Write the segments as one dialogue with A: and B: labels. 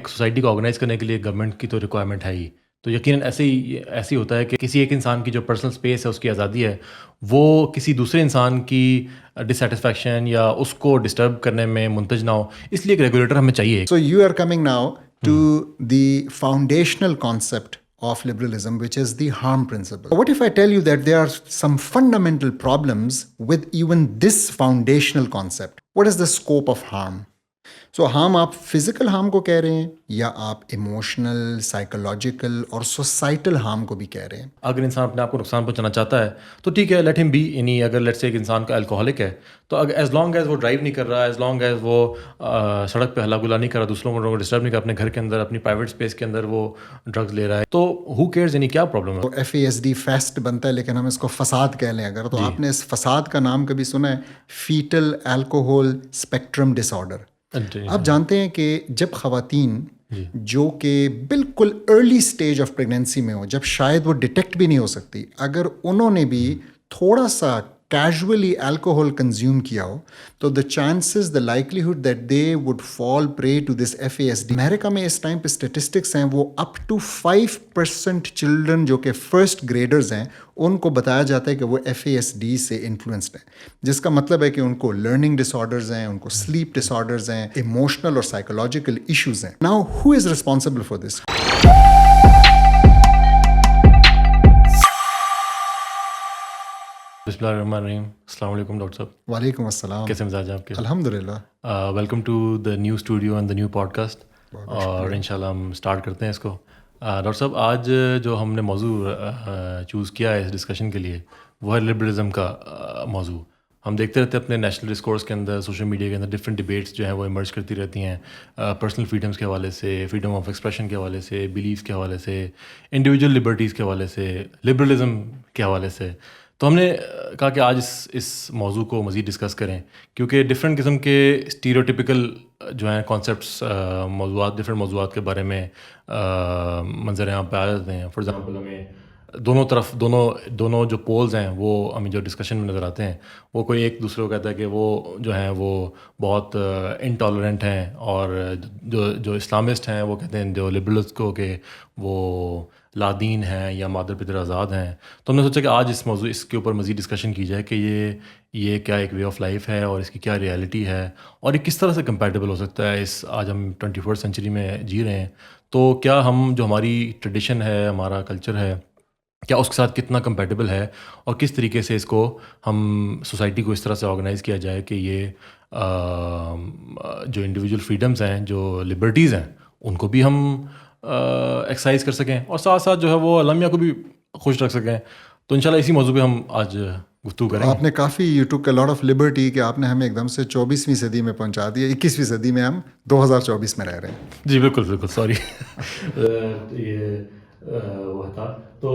A: ایک سوسائٹی کو آرگنائز کرنے کے لیے گورنمنٹ کی تو ریکوائرمنٹ ہے ہی، تو یقیناً ایسے ہی ہوتا ہے کہ کسی ایک انسان کی جو پرسنل اسپیس ہے، اس کی آزادی ہے، وہ کسی دوسرے انسان کی ڈسسیٹسفیکشن یا اس کو ڈسٹرب کرنے میں منتج نہ ہو، اس لیے ایک ریگولیٹر ہمیں چاہیے.
B: So you are coming now to the foundational concept of liberalism, which is the harm principle. What if I tell you that there are some fundamental problems with even this foundational concept? What is the scope of harm? So harm آپ physical harm کو کہہ رہے ہیں یا آپ emotional, psychological اور societal harm کو بھی کہہ رہے ہیں؟
A: اگر انسان اپنے آپ کو نقصان پہنچانا چاہتا ہے تو ٹھیک ہے، لیٹ ہم بی. یعنی اگر لیٹ سے ایک انسان کا الکوہولک ہے تو اگر ایز لانگ ایز وہ ڈرائیو نہیں کر رہا، ایز لانگ ایز وہ سڑک پہ ہلا گلا نہیں کر رہا، دوسروں کو ڈسٹرب نہیں کر رہا، اپنے گھر کے اندر اپنی پرائیویٹ اسپیس کے اندر وہ ڈرگز لے رہا ہے، تو ہو کیئرز؟ یعنی کیا پرابلم ہے؟
B: FASD فیسٹ بنتا ہے، لیکن ہم اس کو فساد کہہ لیں اگر، تو آپ نے اس فساد کا نام کبھی سنا ہے؟ فیٹل الکوہول اسپیکٹرم ڈس آرڈر. آپ جانتے ہیں کہ جب خواتین جو کہ بالکل ارلی سٹیج آف پریگنینسی میں ہو، جب شاید وہ ڈیٹیکٹ بھی نہیں ہو سکتی، اگر انہوں نے بھی تھوڑا سا کیجولی الکوہول کنزیوم کیا ہو تو the chances, the likelihood that they would fall prey to this FASD. امریکہ میں اس ٹائم پہ اسٹیٹسٹکس ہیں، وہ اپ ٹو 5% چلڈرن جو کہ فرسٹ گریڈرز ہیں، ان کو بتایا جاتا ہے کہ وہ FASD سے انفلوئنسڈ ہیں، جس کا مطلب ہے کہ ان کو لرننگ ڈس آرڈرز ہیں، ان کو سلیپ ڈس آرڈرز ہیں، ایموشنل اور سائیکولوجیکل ایشوز ہیں. Now who is responsible for this?
A: بسم اللہ الرحمن الرحیم. السلام علیکم ڈاکٹر صاحب.
B: وعلیکم السلام.
A: کیسے مزاج ہیں آپ کے؟
B: الحمد للہ.
A: Welcome to the new studio and the new podcast. اور ان شاء اللہ ہم اسٹارٹ کرتے ہیں اس کو. ڈاکٹر صاحب، آج جو ہم نے موضوع چوز کیا ہے اس ڈسکشن کے لیے وہ ہے لبرلزم کا موضوع. ہم دیکھتے رہتے ہیں اپنے نیشنل ڈسکورس کے اندر، سوشل میڈیا کے اندر ڈفرینٹ ڈبیٹس جو ہیں وہ ایمرج کرتی رہتی ہیں، پرسنل فریڈمس کے حوالے سے، فریڈم آف ایکسپریشن کے حوالے سے، بلیفس کے حوالے سے، انڈیویجول لبرٹیز کے حوالے سے، لبرلزم کے حوالے سے. تو ہم نے کہا کہ آج اس موضوع کو مزید ڈسکس کریں، کیونکہ ڈفرینٹ قسم کے اسٹیریوٹیپیکل جو ہیں کانسیپٹس، موضوعات، ڈفرینٹ موضوعات کے بارے میں منظر عام پہ آ جاتے ہیں. فار ایگزامپل ہمیں دونوں جو پولز ہیں وہ ہمیں جو ڈسکشن میں نظر آتے ہیں، وہ کوئی ایک دوسرے کو کہتا ہے کہ وہ جو ہیں وہ بہت انٹالرنٹ ہیں، اور جو اسلامسٹ ہیں وہ کہتے ہیں جو لبرلز کو کہ وہ لادین ہیں یا مادر پدر آزاد ہیں. تو ہم نے سوچا کہ آج اس کے اوپر مزید ڈسکشن کی جائے کہ یہ کیا ایک وے آف لائف ہے اور اس کی کیا ریالٹی ہے، اور یہ کس طرح سے کمپیٹیبل ہو سکتا ہے. آج ہم 21 سینچری میں جی رہے ہیں، تو کیا ہم جو ہماری ٹریڈیشن ہے، ہمارا کلچر ہے، کیا اس کے ساتھ کتنا کمپیٹیبل ہے، اور کس طریقے سے اس کو ہم سوسائٹی کو اس طرح سے آرگنائز کیا جائے کہ یہ جو انڈیویجول فریڈمز ہیں، جو لبرٹیز ہیں، ان کو بھی ہم ایکسرسائز کر سکیں، اور ساتھ ساتھ جو ہے وہ عالمیہ کو بھی خوش رکھ سکیں. تو انشاءاللہ اسی موضوع پہ ہم آج گفتگو کریں.
B: آپ نے کافی یو ٹوک اے لاٹ آف لبرٹی کہ آپ نے ہمیں ایک دم سے 24ویں صدی میں پہنچا دیا. 21ویں صدی میں ہم 2024 میں رہ رہے ہیں.
A: جی بالکل سوری. یہ وہ تھا. تو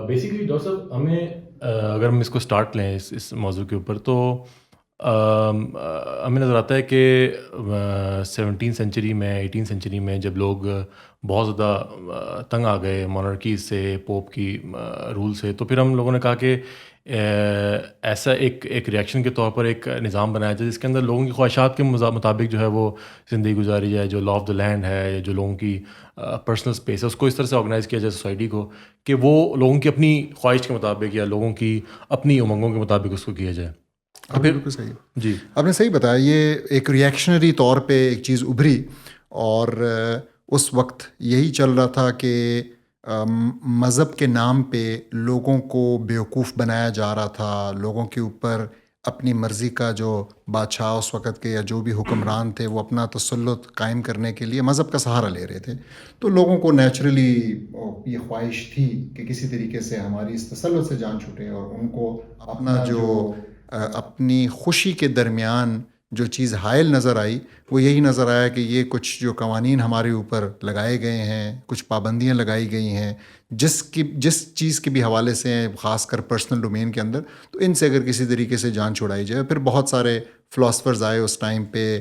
A: بیسیکلی ڈاکٹر صاحب، ہمیں اگر ہم اس کو اسٹارٹ لیں اس موضوع کے اوپر، تو ہمیں نظر آتا ہے کہ 17 سینچری میں، 18 سینچری میں جب لوگ بہت زیادہ تنگ آ گئے مونارکی سے، پوپ کی رول سے، تو پھر ہم لوگوں نے کہا کہ ایسا ایک ریئیکشن کے طور پر ایک نظام بنایا جائے جس کے اندر لوگوں کی خواہشات کے مطابق جو ہے وہ زندگی گزاری جائے، جو لا آف دا لینڈ ہے، جو لوگوں کی پرسنل اسپیس ہے، اس کو اس طرح سے آرگنائز کیا جائے سوسائٹی کو کہ وہ لوگوں کی اپنی خواہش کے مطابق یا لوگوں کی اپنی امنگوں کے مطابق اس کو کیا جائے.
B: بالکل صحیح.
A: جی
B: آپ نے صحیح بتایا. یہ ایک ریئیکشنری طور پہ ایک چیز ابھری، اور اس وقت یہی چل رہا تھا کہ مذہب کے نام پہ لوگوں کو بیوقوف بنایا جا رہا تھا. لوگوں کے اوپر اپنی مرضی کا جو بادشاہ اس وقت کے یا جو بھی حکمران تھے وہ اپنا تسلط قائم کرنے کے لیے مذہب کا سہارا لے رہے تھے. تو لوگوں کو نیچرلی یہ خواہش تھی کہ کسی طریقے سے ہماری اس تسلط سے جان چھوٹے، اور ان کو اپنا جو اپنی خوشی کے درمیان جو چیز حائل نظر آئی وہ یہی نظر آیا کہ یہ کچھ جو قوانین ہمارے اوپر لگائے گئے ہیں، کچھ پابندیاں لگائی گئی ہیں جس چیز کے بھی حوالے سے ہیں، خاص کر پرسنل ڈومین کے اندر، تو ان سے اگر کسی طریقے سے جان چھڑائی جائے. پھر بہت سارے فلاسفرز آئے اس ٹائم پہ،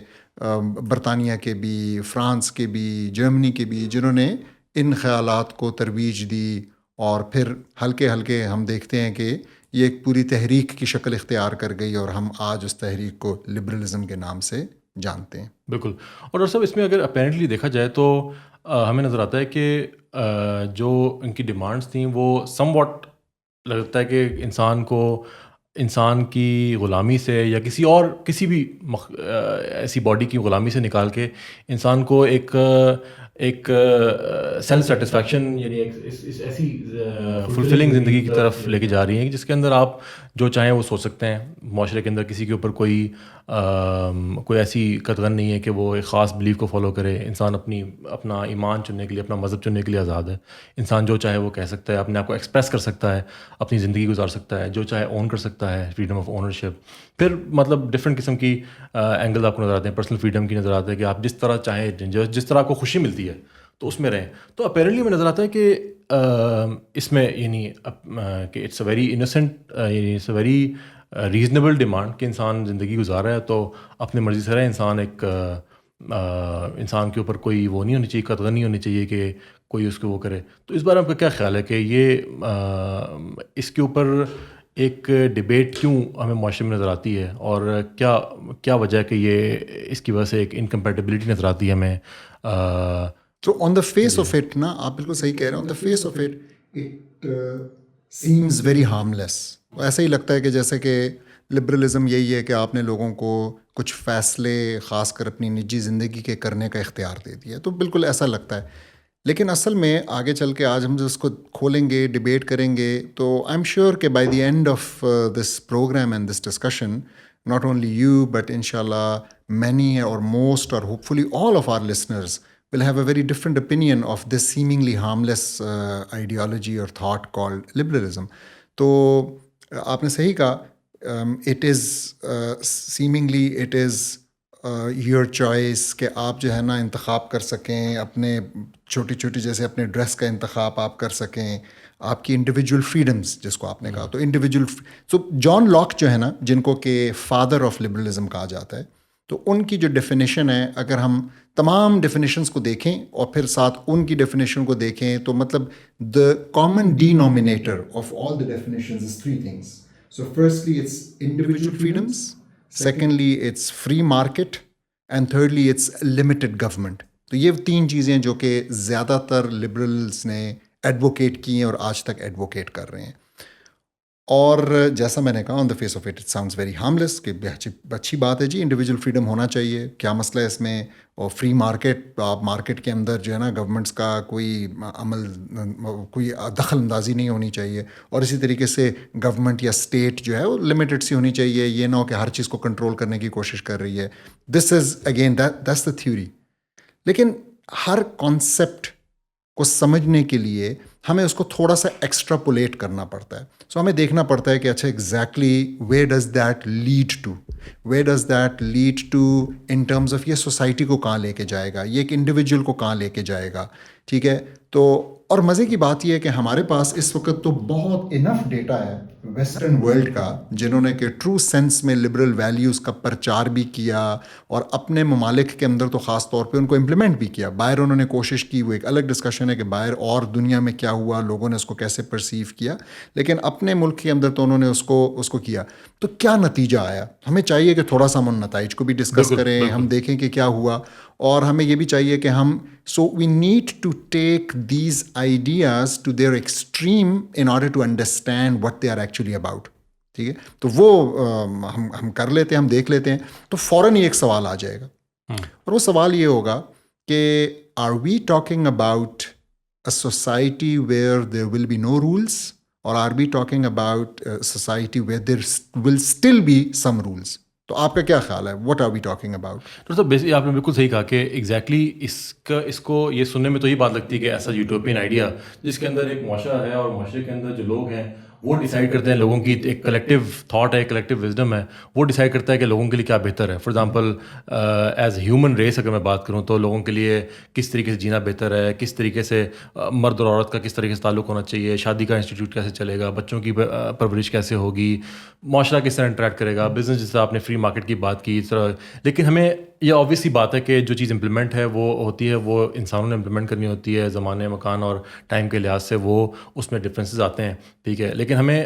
B: برطانیہ کے بھی، فرانس کے بھی، جرمنی کے بھی، جنہوں نے ان خیالات کو ترویج دی، اور پھر ہلکے ہلکے ہم دیکھتے ہیں کہ یہ ایک پوری تحریک کی شکل اختیار کر گئی، اور ہم آج اس تحریک کو لبرلزم کے نام سے جانتے ہیں.
A: بالکل. اور ڈاکٹر صاحب اس میں اگر اپیرنٹلی دیکھا جائے تو ہمیں نظر آتا ہے کہ جو ان کی ڈیمانڈس تھیں وہ سم واٹ لگتا ہے کہ انسان کی غلامی سے یا کسی بھی ایسی باڈی کی غلامی سے نکال کے انسان کو ایک سیلف سیٹسفیکشن یعنی ایسی فلفلنگ زندگی کی طرف لے کے جا رہی ہیں جس کے اندر آپ جو چاہیں وہ سوچ سکتے ہیں. معاشرے کے اندر کسی کے اوپر کوئی ایسی قطغن نہیں ہے کہ وہ ایک خاص بلیف کو فالو کرے. انسان اپنا ایمان چننے کے لیے، اپنا مذہب چننے کے لیے آزاد ہے. انسان جو چاہے وہ کہہ سکتا ہے، اپنے آپ کو ایکسپریس کر سکتا ہے، اپنی زندگی گزار سکتا ہے، جو چاہے اون کر سکتا ہے، فریڈم آف اونرشپ. پھر مطلب ڈفرینٹ قسم کی اینگل آپ کو نظر آتے ہیں. پرسنل فریڈم کی نظر آتا ہے کہ آپ جس طرح چاہیں، جس طرح آپ کو خوشی ملتی ہے تو اس میں رہیں. تو اپیرنٹلی میں نظر آتا ہے کہ اس میں یعنی کہ it's a very innocent, it's a very reasonable demand کہ انسان زندگی گزار رہا ہے تو اپنی مرضی سے رہے. انسان کے اوپر کوئی وہ نہیں ہونی چاہیے، قطغن نہیں ہونی چاہیے کہ کوئی اس کو وہ کرے. تو اس بارے میں آپ کا کیا خیال ہے کہ یہ اس کے اوپر ایک ڈبیٹ کیوں ہمیں معاشرے میں نظر آتی ہے، اور کیا وجہ ہے کہ یہ اس کی وجہ سے ایک انکمپیٹیبلٹی نظر آتی ہے ہمیں؟
B: تو on the face of it نا، آپ بالکل صحیح کہہ رہے ہیں. On the face of it seems very harmless. ایسا ہی لگتا ہے کہ جیسے کہ لبرلزم یہی ہے کہ آپ نے لوگوں کو کچھ فیصلے خاص کر اپنی نجی زندگی کے کرنے کا اختیار دے دیا. تو بالکل ایسا لگتا ہے. لیکن اصل میں آگے چل کے آج ہم جو اس کو کھولیں گے، ڈبیٹ کریں گے، تو آئی ایم شیور کہ by the end of this program and this discussion not only you but inshallah many or most or hopefully all of our listeners will have a very different opinion of this seemingly harmless ideology or thought called liberalism. تو آپ نے صحیح کہا، it is seemingly it is your choice کہ آپ جو ہے نا انتخاب کر سکیں اپنے چھوٹی چھوٹی، جیسے اپنے ڈریس کا انتخاب آپ کر سکیں، آپ کی انڈیویجول فریڈمز جس کو آپ نے کہا. تو انڈیویجول جان لاک جو ہے نا، جن کو کہ فادر آف لبرلزم کہا جاتا ہے، تو ان کی جو ڈیفینیشن ہے، اگر ہم تمام ڈیفینیشنس کو دیکھیں اور پھر ساتھ ان کی ڈیفینیشن کو دیکھیں تو مطلب the common denominator of all the definitions is three things. So firstly it's individual freedoms, secondly it's free market, and thirdly it's limited government. تو یہ تین چیزیں جو کہ زیادہ تر لبرلس نے ایڈوکیٹ کی ہیں اور آج تک ایڈوکیٹ کر رہے ہیں. اور جیسا میں نے کہا، on the face of it sounds very harmless کہ اچھی بات ہے جی، انڈیویجول فریڈم ہونا چاہیے، کیا مسئلہ ہے اس میں. اور فری مارکیٹ، آپ مارکیٹ کے اندر جو ہے نا گورنمنٹس کا کوئی دخل اندازی نہیں ہونی چاہیے. اور اسی طریقے سے گورنمنٹ یا اسٹیٹ جو ہے وہ لمیٹڈ سی ہونی چاہیے، یہ نہ ہو کہ ہر چیز کو کنٹرول کرنے کی کوشش کر رہی ہے. This is again that's the theory. لیکن ہر کانسیپٹ کو سمجھنے کے لیے ہمیں اس کو تھوڑا سا ایکسٹراپولیٹ کرنا پڑتا ہے. سو ہمیں دیکھنا پڑتا ہے کہ اچھا exactly where does that lead to in terms of یہ سوسائٹی کو کہاں لے کے جائے گا، یہ ایک انڈیویجول کو کہاں لے کے جائے گا. ٹھیک ہے. تو اور مزے کی بات یہ ہے کہ ہمارے پاس اس وقت تو بہت انف ڈیٹا ہے ویسٹرن ورلڈ کا، جنہوں نے کہ ٹرو سینس میں لبرل ویلیوز کا پرچار بھی کیا اور اپنے ممالک کے اندر تو خاص طور پہ ان کو امپلیمنٹ بھی کیا. باہر انہوں نے کوشش کی، وہ ایک الگ ڈسکشن ہے کہ باہر اور دنیا میں کیا ہوا، لوگوں نے اس کو کیسے پرسیو کیا، لیکن اپنے ملک کے اندر تو انہوں نے اس کو کیا. تو کیا نتیجہ آیا؟ ہمیں چاہیے کہ تھوڑا سا ہم ان نتائج کو بھی ڈسکس کریں، ہم دیکھیں کہ کیا ہوا. اور ہمیں یہ بھی چاہیے کہ ہم we need to take these ideas to their extreme in order to understand what they are actually about. ٹھیک ہے. تو وہ ہم کر لیتے ہیں، ہم دیکھ لیتے ہیں. تو فوراً ہی ایک سوال آ جائے گا، اور وہ سوال یہ ہوگا کہ are we talking about a society where there will be no rules, اور are we talking about society where there will still be some rules? تو آپ کا کیا خیال ہے؟ What are we talking about?
A: تو بیسکلی آپ نے بالکل صحیح کہا کہ ایگزیکٹلی اس کو یہ سننے میں تو یہ بات لگتی ہے کہ ایسا یوٹوپین آئیڈیا جس کے اندر ایک معاشرہ ہے اور معاشرے کے اندر جو لوگ ہیں وہ ڈیسائیڈ کرتے ہیں، لوگوں کی ایک کلیکٹیو تھاٹ ہے، کلیکٹیو وزڈم ہے، وہ ڈیسائیڈ کرتا ہے کہ لوگوں کے لیے کیا بہتر ہے. For example as human race اگر میں بات کروں تو لوگوں کے لیے کس طریقے سے جینا بہتر ہے، کس طریقے سے مرد اور عورت کا کس طریقے سے تعلق ہونا چاہیے، شادی کا انسٹیٹیوٹ کیسے چلے گا، بچوں کی پرورش کیسے ہوگی، معاشرہ کس طرح انٹریکٹ کرے گا، بزنس جس طرح آپ نے فری مارکیٹ کی بات کی اس طرح. لیکن ہمیں یہ آبویس سی بات ہے کہ جو چیز امپلیمنٹ ہے وہ ہوتی ہے، وہ انسانوں نے امپلیمنٹ کرنی ہوتی ہے، زمانے، مکان اور ٹائم کے لحاظ سے وہ اس میں ڈفرینسز آتے ہیں. ٹھیک ہے. لیکن ہمیں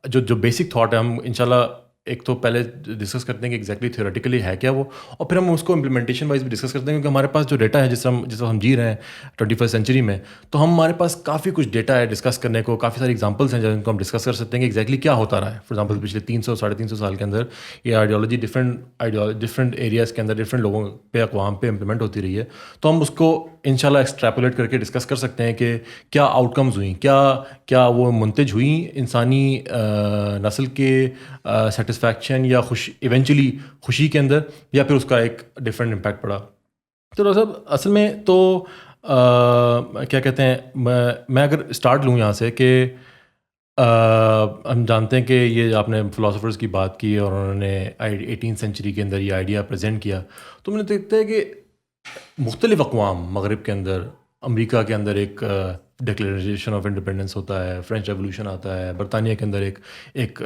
A: جو بیسک تھاٹ ہے، ہم انشاءاللہ ایک تو پہلے ڈسکس کرتے ہیں کہ ایگزیکٹلی تھیوریٹیکلی ہے کیا وہ, اور پھر ہم اس کو امپلیمنٹیشن وائز بھی ڈسکس کرتے ہیں, کیونکہ ہمارے پاس جو ڈیٹا ہے جس طرح ہم جی رہے ہیں 21 سینچری میں, تو ہمارے پاس کافی کچھ ڈیٹا ہے ڈسکس کرنے کو, کافی ساری ایگزامپلس ہیں جن کو ہم ڈسکس کر سکتے ہیں کہ ایگزیکٹلی کیا ہوتا رہا ہے. فار ایگزامپل پچھلے 300 350 سال کے اندر یہ آئیڈیالوجی ڈفرینٹ ایریاز کے اندر ڈفرینٹ لوگوں پہ, اقوام پہ امپلیمنٹ ہوتی رہی ہے. تو ہم اس کو انشاءاللہ ایکسٹریپولیٹ کر کے ڈسکس کر سکتے ہیں کہ کیا آؤٹ کمز ہوئیں, کیا وہ منتج ہوئیں انسانی نسل کے سیٹسفیکشن یا ایونچولی خوشی کے اندر, یا پھر اس کا ایک ڈفرینٹ امپیکٹ پڑا. تو ڈاکٹر صاحب اصل میں تو کیا کہتے ہیں, میں اگر اسٹارٹ لوں یہاں سے کہ ہم جانتے ہیں کہ یہ آپ نے فلاسفرز کی بات کی اور انہوں نے 18 سینچری کے اندر یہ آئیڈیا پریزنٹ کیا, تو میں نے دیکھتا ہے کہ مختلف اقوام مغرب کے اندر, امریکہ کے اندر ایک ڈکلیریشن آف انڈیپینڈنس ہوتا ہے, فرینچ ریولوشن آتا ہے, برطانیہ کے اندر ایک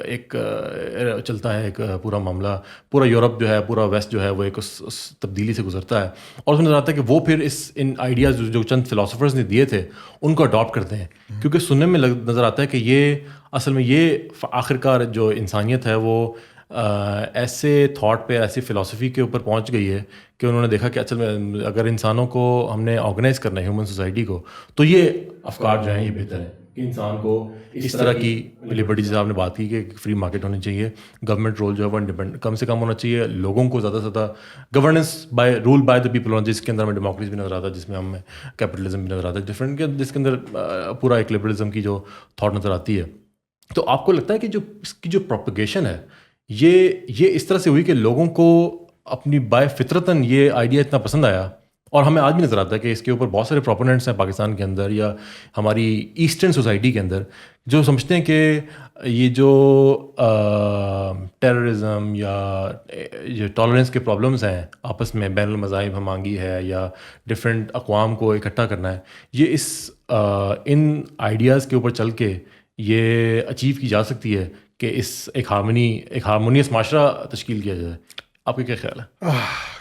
A: چلتا ہے ایک پورا معاملہ, پورا یورپ جو ہے, پورا ویسٹ جو ہے وہ ایک اس تبدیلی سے گزرتا ہے, اور اس میں نظر آتا ہے کہ وہ پھر ان آئیڈیاز جو چند فلاسفرز نے دیے تھے ان کو اڈاپٹ کرتے ہیں, کیونکہ سننے میں نظر آتا ہے کہ یہ اصل میں یہ آخرکار جو انسانیت ہے وہ ایسے تھاٹ پہ, ایسی فلاسفی کے اوپر پہنچ گئی ہے کہ انہوں نے دیکھا کہ اصل میں اگر انسانوں کو ہم نے آرگنائز کرنا ہے, ہیومن سوسائٹی کو, تو یہ افکار جو ہیں یہ بہتر ہے کہ انسان کو اس طرح کی لبرٹی, جیسے آپ نے بات کی کہ فری مارکیٹ ہونی چاہیے, گورنمنٹ رول جو ہے وہ انڈیپینڈنٹ کم سے کم ہونا چاہیے, لوگوں کو زیادہ سے زیادہ governance rule by the people ہونا, جس کے اندر ہمیں ڈیموکریسی بھی نظر آتا ہے, جس میں ہمیں کیپٹلزم بھی نظر آتا ہے ڈفرینٹ, جس کے اندر پورا ایک لبرلزم کی جو تھاٹ نظر آتی ہے. تو آپ کو لگتا ہے کہ جو اس کی جو پروپیگیشن ہے یہ اس طرح سے ہوئی کہ لوگوں کو اپنی بائے فطرتاً یہ آئیڈیا اتنا پسند آیا, اور ہمیں آج بھی نظر آتا ہے کہ اس کے اوپر بہت سارے پروپوننٹس ہیں پاکستان کے اندر یا ہماری ایسٹرن سوسائٹی کے اندر جو سمجھتے ہیں کہ یہ جو ٹیررزم یا جو ٹالرنس کے پرابلمس ہیں آپس میں, بین المذاہب ہمانگی ہے یا ڈفرینٹ اقوام کو اکٹھا کرنا ہے, یہ ان آئیڈیاز کے اوپر چل کے یہ اچیو کی جا سکتی ہے کہ ایک ہارمونیس معاشرہ تشکیل کیا جائے. آپ کا کیا خیال ہے؟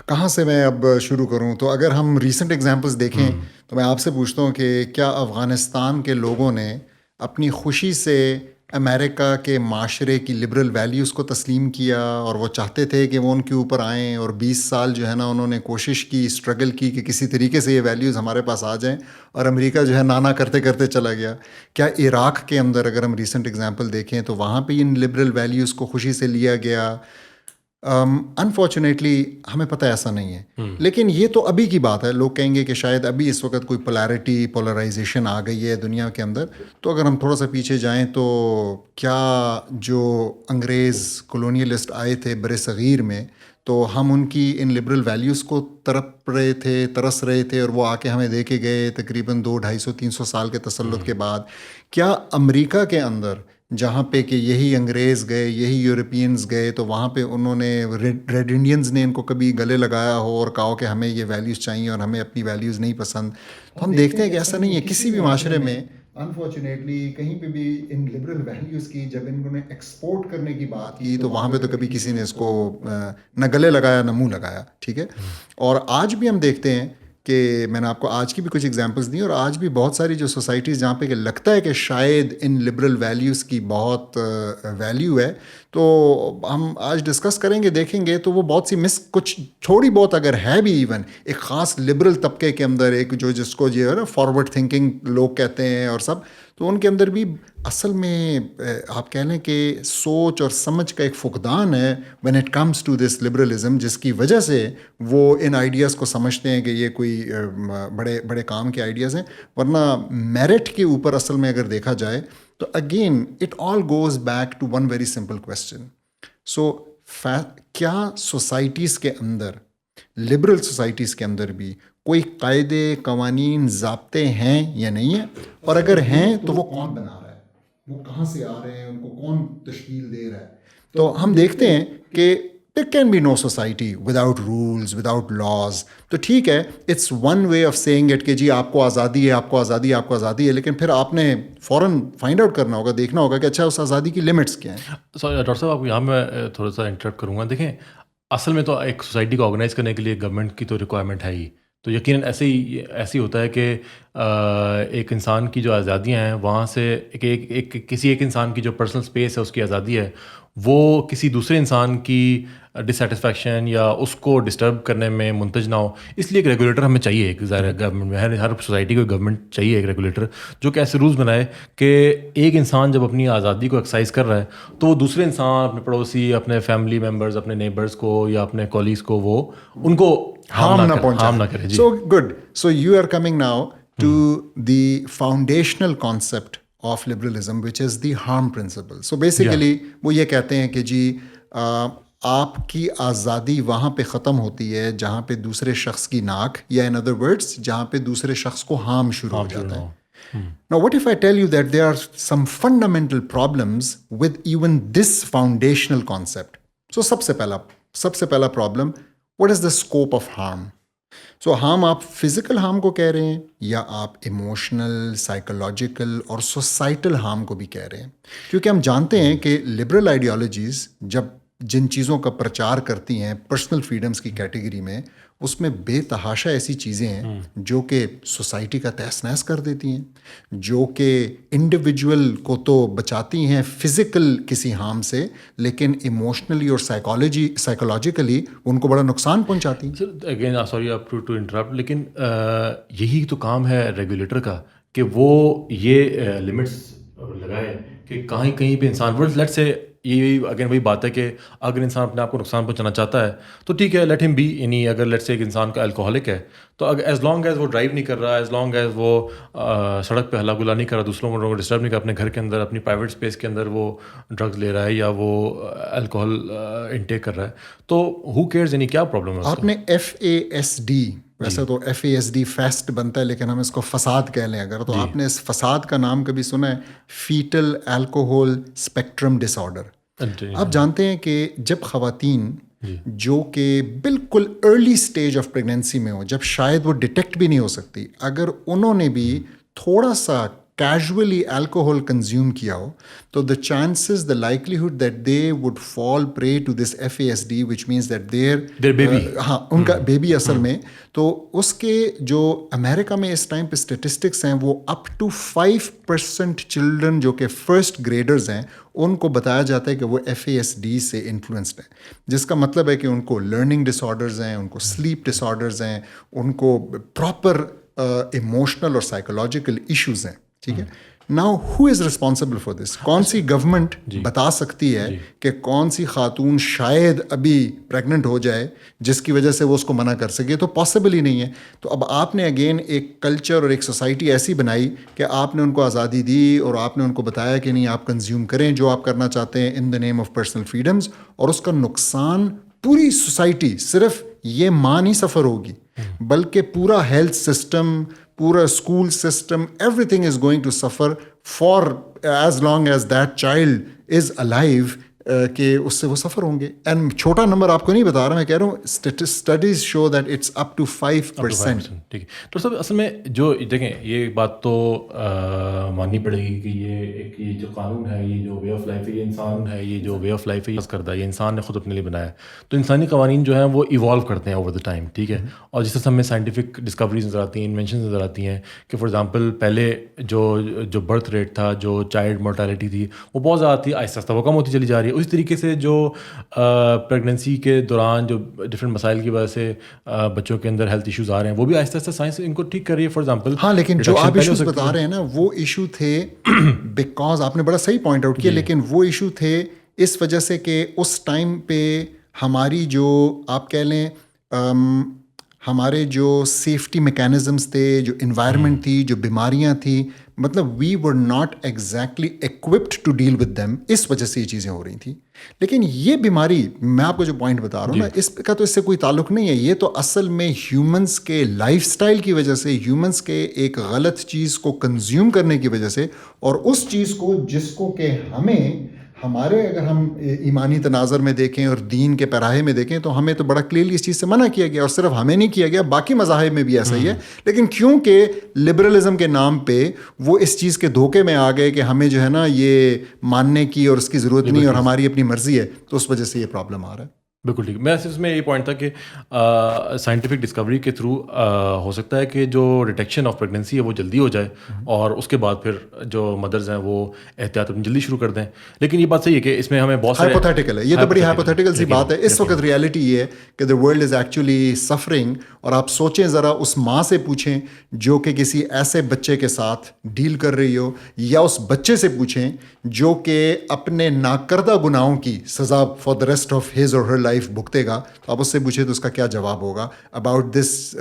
B: کہاں سے میں اب شروع کروں؟ تو اگر ہم ریسنٹ ایگزامپلس دیکھیں تو میں آپ سے پوچھتا ہوں کہ کیا افغانستان کے لوگوں نے اپنی خوشی سے امریکہ کے معاشرے کی لبرل ویلیوز کو تسلیم کیا, اور وہ چاہتے تھے کہ وہ ان کے اوپر آئیں, اور 20 سال جو ہے نا انہوں نے کوشش کی, اسٹرگل کی کہ کسی طریقے سے یہ ویلیوز ہمارے پاس آ جائیں, اور امریکہ جو ہے نانا کرتے کرتے چلا گیا. کیا عراق کے اندر اگر ہم ریسنٹ ایگزامپل دیکھیں تو وہاں پہ ان لبرل ویلیوز کو خوشی سے لیا گیا؟ انفارچونیٹلی ہمیں پتہ ایسا نہیں ہے, لیکن یہ تو ابھی کی بات ہے. لوگ کہیں گے کہ شاید ابھی اس وقت کوئی پولرائزیشن آ گئی ہے دنیا کے اندر. تو اگر ہم تھوڑا سا پیچھے جائیں تو کیا جو انگریز کولونیلسٹ آئے تھے بر صغیر میں, تو ہم ان کی ان لبرل ویلیوز کو ترس رہے تھے, اور وہ آ کے ہمیں دے کے گئے تقریباً 200-250-300 سال کے تسلط کے بعد. کیا امریکہ کے اندر جہاں پہ کہ یہی انگریز گئے, یہی یورپینز گئے, تو وہاں پہ انہوں نے ریڈ انڈینز نے ان کو کبھی گلے لگایا ہو اور کہا کہ ہمیں یہ ویلیوز چاہیے اور ہمیں اپنی ویلیوز نہیں پسند؟ تو ہم دیکھتے ہیں کہ ایسا نہیں ہے کسی بھی معاشرے میں. انفارچونیٹلی کہیں پہ بھی ان لبرل ویلیوز کی جب انہوں نے ایکسپورٹ کرنے کی بات کی تو وہاں پہ تو کبھی کسی نے اس کو نہ گلے لگایا نہ منہ لگایا. ٹھیک ہے, اور آج بھی ہم دیکھتے ہیں کہ میں نے آپ کو آج کی بھی کچھ ایگزامپلس دی, اور آج بھی بہت ساری جو سوسائٹیز جہاں پہ کہ لگتا ہے کہ شاید ان لبرل ویلیوز کی بہت ویلیو ہے, تو ہم آج ڈسکس کریں گے, دیکھیں گے تو وہ بہت سی کچھ تھوڑی بہت اگر ہے بھی ایون ایک خاص لبرل طبقے کے اندر ایک جو جس کو جو ہے نا فارورڈ تھنکنگ لوگ کہتے ہیں اور سب, تو ان کے اندر بھی اصل میں آپ کہہ لیں کہ سوچ اور سمجھ کا ایک فقدان ہے when it comes to this liberalism, جس کی وجہ سے وہ ان آئیڈیاز کو سمجھتے ہیں کہ یہ کوئی بڑے بڑے کام کے آئیڈیاز ہیں. ورنہ میرٹ کے اوپر اصل میں اگر دیکھا جائے تو again it all goes back to one very simple question. So کیا سوسائٹیز کے اندر, لبرل سوسائٹیز کے اندر بھی کوئی قاعدے قوانین ضابطے ہیں یا نہیں ہیں, اور اگر ہیں تو وہ کون بنا رہا ہے, وہ کہاں سے آ رہے ہیں, ان کو کون تشکیل دے رہا ہے؟ تو ہم دیکھتے ہیں کہ there can be no society without rules, without laws. تو ٹھیک ہے, it's one way of saying it کہ جی آپ کو آزادی ہے, آپ کو آزادی ہے, آپ کو آزادی ہے, لیکن پھر آپ نے فوراً فائنڈ آؤٹ کرنا ہوگا, دیکھنا ہوگا کہ اچھا اس آزادی کی لمٹس کیا ہیں.
A: ڈاکٹر صاحب آپ یہاں میں تھوڑا سا انٹرپٹ کروں گا. دیکھیں اصل میں تو ایک سوسائٹی کو آرگنائز کرنے کے لیے گورنمنٹ کی تو ریکوائرمنٹ ہے ہی, تو یقیناً ایسے ہوتا ہے کہ ایک انسان کی جو آزادیاں ہیں وہاں سے کسی ایک انسان کی جو پرسنل اسپیس ہے اس کی آزادی ہے وہ کسی دوسرے انسان کی ڈسسیٹسفیکشن یا اس کو ڈسٹرب کرنے میں منتج نہ ہو. اس لیے ایک ریگولیٹر ہمیں چاہیے. ایک ظاہر گورنمنٹ میں ہر سوسائٹی کو گورنمنٹ چاہیے ایک ریگولیٹر جو کہ ایسے رولز بنائے کہ ایک انسان جب اپنی آزادی کو ایکسرسائز کر رہا ہے تو وہ دوسرے انسان, اپنے پڑوسی, اپنے فیملی ممبرز, اپنے نیبرز کو یا اپنے کولیگس کو وہ ان کو
B: ہارم نہ
A: کرے.
B: So good. So you are coming now to the foundational concept of liberalism which is the harm principle. So basically وہ یہ کہتے ہیں کہ جی آپ کی آزادی وہاں پہ ختم ہوتی ہے جہاں پہ دوسرے شخص کی ناک, یا ان ادر ورڈس جہاں پہ دوسرے شخص کو ہارم شروع ہو جاتا ہے. Now what if I tell you that there are some fundamental problems with even this foundational concept? So سب سے پہلا problem, what is the scope of harm? So harm آپ فزیکل ہارم کو کہہ رہے ہیں یا آپ ایموشنل, سائیکولوجیکل اور سوسائٹل ہارم کو بھی کہہ رہے ہیں؟ کیونکہ ہم جانتے ہیں کہ لبرل آئیڈیالوجیز جب جن چیزوں کا پرچار کرتی ہیں پرسنل فریڈمز کی کیٹیگری میں, اس میں بے تحاشا ایسی چیزیں ہیں جو کہ سوسائٹی کا تہس نہس کر دیتی ہیں, جو کہ انڈیویجول کو تو بچاتی ہیں فزیکل کسی ہارم سے, لیکن ایموشنلی اور سائیکولوجیکلی ان کو بڑا نقصان پہنچاتی ہیں.
A: اگین سوری ٹو انٹرپٹ, لیکن یہی تو کام ہے ریگولیٹر کا کہ وہ یہ لمٹس لگائے کہ کہیں پہ انسان لیٹ سے یہ اگین وہی بات ہے کہ اگر انسان اپنے آپ کو نقصان پہنچانا چاہتا ہے تو ٹھیک ہے, لیٹ ہم بی. یعنی اگر لیٹ سے ایک انسان کا الکوہولک ہے تو اگر ایز لانگ ایز وہ ڈرائیو نہیں کر رہا, ایز لانگ ایز وہ سڑک پہ ہلا گلا نہیں کر رہا, دوسروں کو ڈسٹرب نہیں کر رہا, اپنے گھر کے اندر اپنی پرائیویٹ اسپیس کے اندر وہ ڈرگز لے رہا ہے یا وہ الکوہول انٹیک کر رہا ہے, تو ہو کیئرز, یعنی کیا پرابلم ہے.
B: آپ نے FASD, ویسے تو FASD فیسٹ بنتا ہے لیکن ہم اس کو فساد کہہ لیں اگر, تو آپ نے اس فساد کا نام کبھی سنا ہے؟ فیٹل الکوہول اسپیکٹرم ڈس آرڈر. آپ جانتے ہیں کہ جب خواتین جو کہ بالکل ارلی سٹیج آف پریگنینسی میں ہو, جب شاید وہ ڈیٹیکٹ بھی نہیں ہو سکتی, اگر انہوں نے بھی تھوڑا سا کیجولی الکوہول کنزیوم کیا ہو تو the chances, the likelihood that they would fall prey to this FASD, which means that their
A: baby,
B: ہاں ان کا بیبی اصل میں, تو اس کے جو امریکہ میں اس ٹائم پہ اسٹیٹسٹکس ہیں وہ اپ ٹو 5% چلڈرن جو کہ فرسٹ گریڈرز ہیں ان کو بتایا جاتا ہے کہ وہ FASD سے انفلوئنسڈ ہیں, جس کا مطلب ہے کہ ان کو لرننگ ڈس آرڈرز ہیں, ان کو سلیپ ڈس آرڈرز ہیں, ان کو پراپر ایموشنل اور سائیکولوجیکل ایشوز ہیں. ٹھیک ہے, now who is responsible for this? کون سی گورنمنٹ بتا سکتی ہے کہ کون سی خاتون شاید ابھی پریگننٹ ہو جائے جس کی وجہ سے وہ اس کو منع کر سکے؟ تو پاسبل ہی نہیں ہے. تو اب آپ نے اگین ایک کلچر اور ایک سوسائٹی ایسی بنائی کہ آپ نے ان کو آزادی دی اور آپ نے ان کو بتایا کہ نہیں آپ کنزیوم کریں جو آپ کرنا چاہتے ہیں ان دا نیم آف پرسنل فریڈمز, اور اس کا نقصان پوری سوسائٹی, صرف یہ ماں نہیں سفر ہوگی بلکہ پورا ہیلتھ سسٹم, پورا school system, everything is going to suffer for as long as that child is alive, کہ اس سے وہ سفر ہوں گے. اینڈ چھوٹا نمبر آپ کو نہیں بتا رہا, میں کہہ رہا ہوں studies show that it's up to 5%.
A: ٹھیک ہے, تو سب اصل میں جو دیکھیں یہ بات تو ماننی پڑے گی کہ یہ جو قانون ہے, یہ جو وے آف لائف ہے, یہ انسان ہے, یہ جو وے آف لائف ہے یہ کردہ یہ انسان نے خود اپنے لیے بنایا. تو انسانی قوانین جو ہیں وہ ایوالو کرتے ہیں اوور دا ٹائم. ٹھیک ہے, اور جس طرح ہمیں سائنٹیفک ڈسکوریز نظر آتی ہیں, انوینشنز نظر آتی ہیں کہ فار ایگزامپل پہلے جو برتھ ریٹ تھا, جو چائلڈ مورٹیلٹی تھی وہ بہت زیادہ تھی, آہستہ آہستہ وہ کم ہوتی چلی جا رہی ہے. اسی طریقے سے جو پریگنینسی کے دوران جو ڈفرینٹ مسائل کی وجہ سے بچوں کے اندر ہیلتھ ایشوز آ رہے ہیں وہ بھی آہستہ آہستہ سائنس ان کو ٹھیک کر رہی ہے. فار ایگزامپل
B: ہاں, لیکن جو آپ ایشوز بتا رہے ہیں نا وہ ایشو تھے بیکاز آپ نے بڑا صحیح پوائنٹ آؤٹ کیا, لیکن وہ ایشو تھے اس وجہ سے کہ اس ٹائم پہ ہماری جو آپ کہہ لیں ہمارے جو سیفٹی میکینزمس تھے, جو انوائرمنٹ تھی, جو بیماریاں تھیں, مطلب we were not exactly equipped to deal with them, اس وجہ سے یہ چیزیں ہو رہی تھیں. لیکن یہ بیماری میں آپ کو جو پوائنٹ بتا رہا ہوں نا اس کا تو اس سے کوئی تعلق نہیں ہے. یہ تو اصل میں ہیومنس کے لائف سٹائل کی وجہ سے, ہیومنس کے ایک غلط چیز کو کنزیوم کرنے کی وجہ سے, اور اس چیز کو جس کو کہ ہمیں ہمارے اگر ہم ایمانی تناظر میں دیکھیں اور دین کے پیراہے میں دیکھیں تو ہمیں تو بڑا کلیئرلی اس چیز سے منع کیا گیا, اور صرف ہمیں نہیں کیا گیا, باقی مذاہب میں بھی ایسا ہی ہے. لیکن کیونکہ لبرلزم کے نام پہ وہ اس چیز کے دھوکے میں آ گئے کہ ہمیں جو ہے نا یہ ماننے کی اور اس کی ضرورت نہیں اور ہماری اپنی مرضی ہے, تو اس وجہ سے یہ پرابلم آ رہا ہے.
A: بالکل ٹھیک. میں صرف اس میں یہ پوائنٹ تھا کہ سائنٹیفک ڈسکوری کے تھرو ہو سکتا ہے کہ جو ڈیٹیکشن آف پریگنینسی ہے وہ جلدی ہو جائے اور اس کے بعد پھر جو مدرز ہیں وہ احتیاط اپنی جلدی شروع کر دیں. لیکن یہ بات صحیح ہے کہ اس میں ہمیں بہت سارے
B: ہائپوتھیٹیکل ہے, یہ تو بڑی ہائپوتھیٹیکل سی بات ہے. اس وقت ریالٹی یہ ہے کہ the world is actually suffering, اور آپ سوچیں ذرا اس ماں سے پوچھیں جو کہ کسی ایسے بچے کے ساتھ ڈیل کر رہی ہو, یا اس بچے سے پوچھیں جو کہ اپنے ناکردہ گناہوں کی سزا for the rest of his or her life بھگتے گا. تو آپ اس سے پوچھیں تو اس کا کیا جواب ہوگا اباؤٹ دس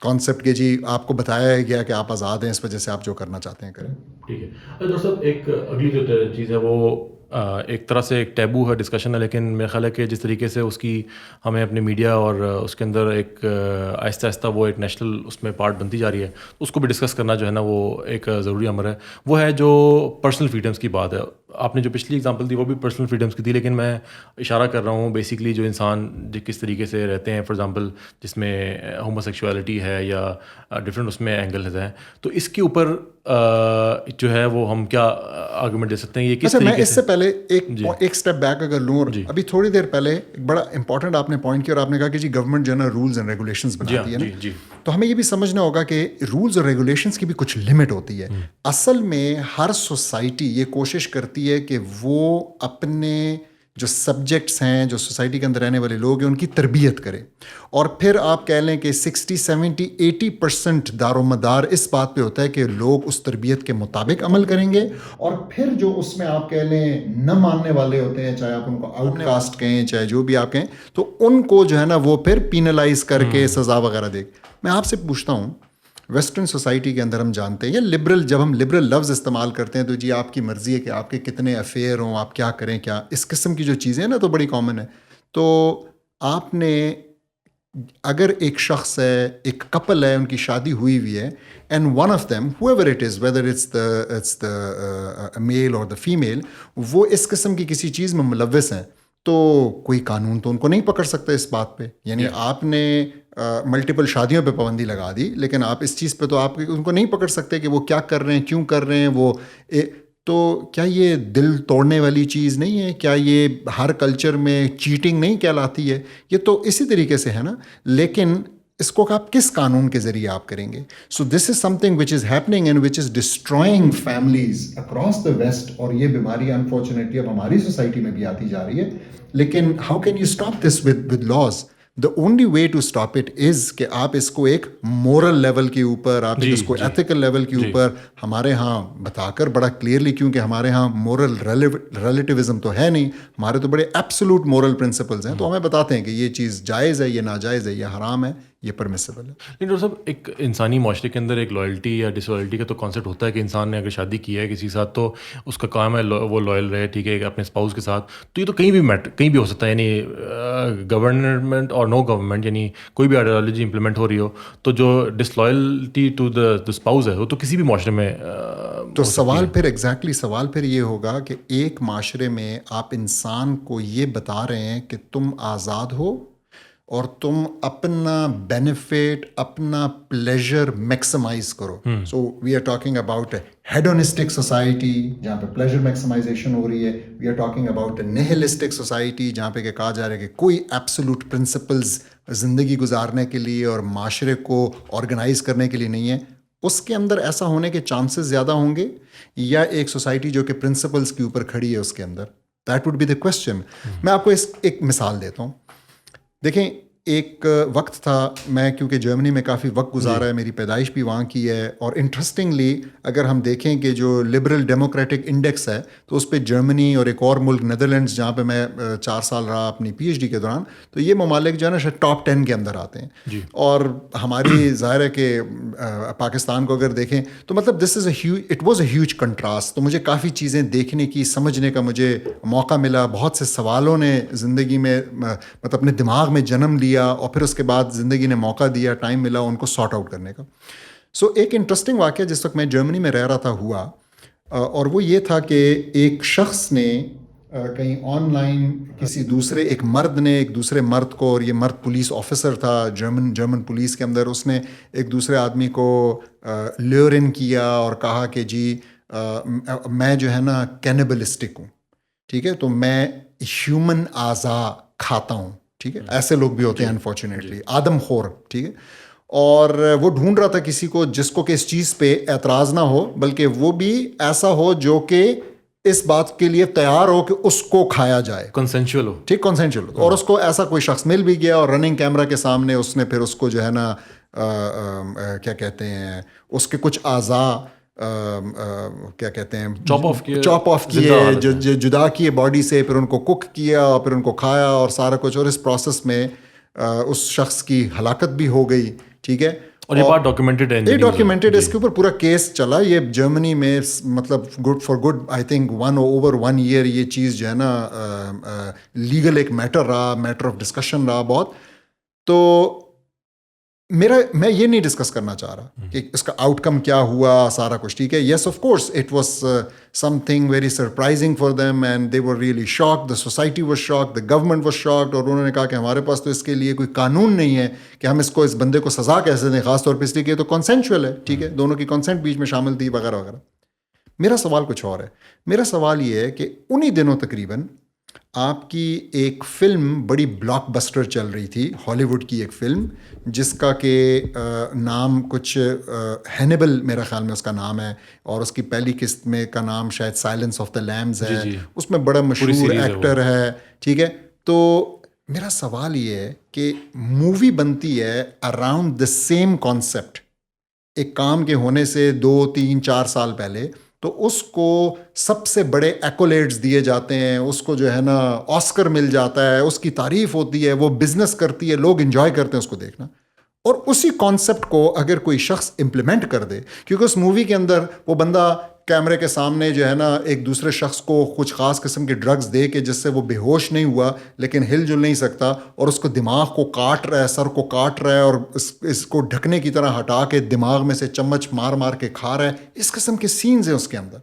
B: کانسیپٹ کہ جی آپ کو بتایا گیا کہ آپ آزاد ہیں, اس وجہ سے آپ جو کرنا چاہتے ہیں کریں.
A: ٹھیک ہے. ڈاکٹر صاحب ایک اگلی جو چیز ہے وہ ایک طرح سے ایک ٹیبو ہے ڈسکشن ہے, لیکن میرا خیال ہے کہ جس طریقے سے اس کی ہمیں اپنے میڈیا اور اس کے اندر ایک آہستہ آہستہ وہ ایک نیشنل اس میں پارٹ بنتی جا رہی ہے, اس کو بھی ڈسکس کرنا جو ہے نا وہ ایک ضروری امر ہے. وہ ہے جو پرسنل فریڈمس کی بات ہے. آپ نے جو پچھلی اگزامپل دی وہ بھی پرسنل فریڈمس کی تھی, لیکن میں اشارہ کر رہا ہوں بیسکلی جو انسان کس طریقے سے رہتے ہیں, فار ایگزامپل جس میں ہومو سیکشوالٹی ہے یا ڈفرینٹ اس میں اینگلز ہیں, تو اس کے اوپر جو ہے وہ ہم کیا آرگومنٹ دے سکتے ہیں یہ کس
B: میں
A: طریقے
B: اس سے پہلے ایک اسٹیپ بیک اگر لوں, اور ابھی تھوڑی دیر پہلے ایک بڑا امپورٹنٹ آپ نے پوائنٹ کیا, اور آپ نے کہا کہ جی گورنمنٹ جو ہے نا رولز اینڈ ریگولیشنز بناتی ہے نا, تو ہمیں یہ بھی سمجھنا ہوگا کہ رولز اور ریگولیشنز کی بھی کچھ لمٹ ہوتی ہے. اصل میں ہر سوسائٹی یہ کوشش کرتی ہے کہ وہ اپنے جو سبجیکٹس ہیں, جو سوسائٹی کے اندر رہنے والے لوگ ہیں, ان کی تربیت کرے, اور پھر آپ کہہ لیں کہ 60-70-80% دار و مدار اس بات پہ ہوتا ہے کہ لوگ اس تربیت کے مطابق عمل کریں گے, اور پھر جو اس میں آپ کہہ لیں نہ ماننے والے ہوتے ہیں, چاہے آپ ان کو آؤٹ کاسٹ کہیں چاہے جو بھی آپ کہیں, تو ان کو جو ہے نا وہ پھر پینلائز کر کے سزا وغیرہ دے. میں آپ سے پوچھتا ہوں, ویسٹرن سوسائٹی کے اندر ہم جانتے ہیں, یا لبرل, جب ہم لبرل لفظ استعمال کرتے ہیں تو جی آپ کی مرضی ہے کہ آپ کے کتنے افیئر ہوں, آپ کیا کریں, کیا اس قسم کی جو چیزیں ہیں نا تو بڑی کامن ہے. تو آپ نے اگر ایک شخص ہے, ایک کپل ہے, ان کی شادی ہوئی ہے, and one of them whoever it is, whether it's the male or the female, وہ اس قسم کی کسی چیز میں ملوث ہیں, تو کوئی قانون تو ان کو نہیں پکڑ سکتا اس بات پہ. یعنی آپ نے ملٹیپل شادیوں پہ پابندی لگا دی, لیکن آپ اس چیز پہ تو آپ ان کو نہیں پکڑ سکتے کہ وہ کیا کر رہے ہیں, کیوں کر رہے ہیں وہ. تو کیا یہ دل توڑنے والی چیز نہیں ہے؟ کیا یہ ہر کلچر میں چیٹنگ نہیں کہلاتی ہے؟ یہ تو اسی طریقے سے ہے نا, لیکن اس کو آپ کس قانون کے ذریعے آپ کریں گے؟ So this is something which is happening and which is destroying families across the west, اور یہ بیماری انفارچونیٹلی اب ہماری سوسائٹی میں بھی آتی جا رہی ہے. لیکن how can you stop this with laws? The only way to stop it is کہ آپ اس کو ایک مورل لیول کے اوپر, آپ اس کو ایتھیکل لیول کے اوپر ہمارے ہاں بتا کر بڑا کلیئرلی, کیونکہ ہمارے ہاں مورل ریلیٹیوزم تو ہے نہیں, ہمارے تو بڑے ایبسولوٹ مورل پرنسپلز ہیں, تو ہمیں بتاتے ہیں کہ یہ چیز جائز ہے, یہ ناجائز ہے, یہ حرام ہے, یہ پرمیسیبل ہے.
A: لیکن ڈاکٹر صاحب ایک انسانی معاشرے کے اندر ایک لائلٹی یا ڈس لائلٹی کا تو کانسیپٹ ہوتا ہے کہ انسان نے اگر شادی کی ہے کسی کے ساتھ تو اس کا کام ہے وہ لائل رہے, ٹھیک ہے, اپنے اسپاؤس کے ساتھ. تو یہ تو کہیں بھی ہو سکتا ہے, یعنی گورنمنٹ اور نو گورنمنٹ, یعنی کوئی بھی آئیڈیالوجی امپلیمنٹ ہو رہی ہو, تو جو ڈس لائلٹی ٹو دا اسپاؤس ہے وہ تو کسی بھی معاشرے میں.
B: تو سوال پھر یہ ہوگا کہ ایک معاشرے میں آپ انسان کو یہ بتا رہے ہیں کہ تم آزاد ہو اور تم اپنا بینیفٹ, اپنا پلیجر میکسیمائز کرو. So we are talking about a hedonistic society جہاں پہ پلیجر میکسیمائزیشن ہو رہی ہے. We are talking about a nihilistic society جہاں پہ کہ کہا جا رہا ہے کہ کوئی ایبسولوٹ پرنسپلز زندگی گزارنے کے لیے اور معاشرے کو آرگنائز کرنے کے لیے نہیں ہے. اس کے اندر ایسا ہونے کے چانسز زیادہ ہوں گے, یا ایک سوسائٹی جو کہ پرنسپلز کے اوپر کھڑی ہے اس کے اندر؟ That would be the question. میں آپ کو ایک مثال دیتا ہوں. دیکھیں, ایک وقت تھا, میں کیونکہ جرمنی میں کافی وقت گزارا ہے, میری پیدائش بھی وہاں کی ہے, اور انٹرسٹنگلی اگر ہم دیکھیں کہ جو لبرل ڈیموکریٹک انڈیکس ہے تو اس پہ جرمنی اور ایک اور ملک نیدرلینڈس, جہاں پہ میں 4 سال رہا اپنی پی ایچ ڈی کے دوران, تو یہ ممالک جو ہے نا شاید ٹاپ 10 کے اندر آتے ہیں. اور ہماری ظاہر ہے کہ پاکستان کو اگر دیکھیں تو مطلب it was a huge contrast. تو مجھے کافی چیزیں دیکھنے کی, سمجھنے کا مجھے موقع ملا. بہت سے سوالوں نے زندگی میں مطلب اپنے دماغ میں جنم لیا, اور پھر اس کے بعد زندگی نے موقع دیا, ٹائم ملا ان کو سارٹ آؤٹ کرنے کا. سو ایک انٹرسٹنگ واقعہ جس وقت میں جرمنی میں رہ رہا تھا ہوا, اور وہ یہ تھا کہ ایک شخص نے کہیں آن لائن کسی دوسرے ایک مرد نے ایک دوسرے مرد کو, اور یہ مرد پولیس آفیسر تھا جرمن پولیس کے اندر, اس نے ایک دوسرے آدمی کو لیور ان کیا اور کہا کہ جی میں جو ہے نا کینیبلسٹک ہوں, ٹھیک ہے, تو میں ہیومن اعضاء کھاتا ہوں. ٹھیک ہے, ایسے لوگ بھی ہوتے ہیں انفارچونیٹلی, آدم خور, ٹھیک ہے, اور وہ ڈھونڈ رہا تھا کسی کو جس کو کہ اس چیز پہ اعتراض نہ ہو, بلکہ وہ بھی ایسا ہو جو کہ اس بات کے لیے تیار ہو کہ اس کو کھایا جائے,
A: کنسنشول ہو,
B: ٹھیک, کنسنشل ہو. اور اس کو ایسا کوئی شخص مل بھی گیا, اور رننگ کیمرہ کے سامنے اس نے پھر اس کو جو ہے نا کیا کہتے ہیں, اس کے کچھ اعضاء کیا کہتے ہیں, چاپ آف کیے, جدا کیے باڈی سے, پھر ان کو کوک کیا, پھر ان کو کھایا اور سارا کچھ, اور اس پروسیس میں اس شخص کی ہلاکت بھی ہو گئی, ٹھیک ہے.
A: اور یہ بات ڈاکیومنٹڈ ہے,
B: یہ ڈاکیومنٹڈ, اس کے اوپر پورا کیس چلا. یہ جرمنی میں مطلب good I think over 1 year یہ چیز جو ہے نا لیگل ایک میٹر رہا, میٹر آف ڈسکشن رہا بہت. تو میں یہ نہیں ڈسکس کرنا چاہ رہا کہ اس کا آؤٹ کم کیا ہوا, سارا کچھ ٹھیک ہے. Yes of course it was some thing very surprising for them and they were really shocked, the society was shocked, the government was shocked, اور انہوں نے کہا کہ ہمارے پاس تو اس کے لیے کوئی قانون نہیں ہے کہ ہم اس بندے کو سزا کیسے دیں, خاص طور پہ اس لیے کہ تو کنسینشول ہے, ٹھیک ہے, دونوں کی کنسنٹ بیچ میں شامل تھی وغیرہ وغیرہ. میرا سوال کچھ اور ہے. میرا سوال یہ ہے کہ انہی دنوں تقریباً آپ کی ایک فلم بڑی بلاک بسٹر چل رہی تھی, ہالی ووڈ کی ایک فلم, جس کا کہ نام کچھ ہینیبل میرا خیال میں اس کا نام ہے, اور اس کی پہلی قسط میں کا نام شاید سائلنس آف دا لیمز ہے. اس میں بڑا مشہور ایکٹر ہے, ٹھیک ہے. تو میرا سوال یہ ہے کہ مووی بنتی ہے اراؤنڈ دا سیم کانسیپٹ ایک کام کے ہونے سے 2 3 4 سال پہلے, تو اس کو سب سے بڑے ایکولیڈز دیے جاتے ہیں, اس کو جو ہے نا آسکر مل جاتا ہے, اس کی تعریف ہوتی ہے, وہ بزنس کرتی ہے, لوگ انجوائے کرتے ہیں اس کو دیکھنا. اور اسی کانسیپٹ کو اگر کوئی شخص امپلیمنٹ کر دے, کیونکہ اس مووی کے اندر وہ بندہ کیمرے کے سامنے جو ہے نا ایک دوسرے شخص کو کچھ خاص قسم کے ڈرگز دے کے جس سے وہ بے ہوش نہیں ہوا لیکن ہل جل نہیں سکتا, اور اس کو دماغ کو کاٹ رہا ہے, سر کو کاٹ رہا ہے, اور اس کو ڈھکنے کی طرح ہٹا کے دماغ میں سے چمچ مار مار کے کھا رہا ہے, اس قسم کے سینز ہیں اس کے اندر.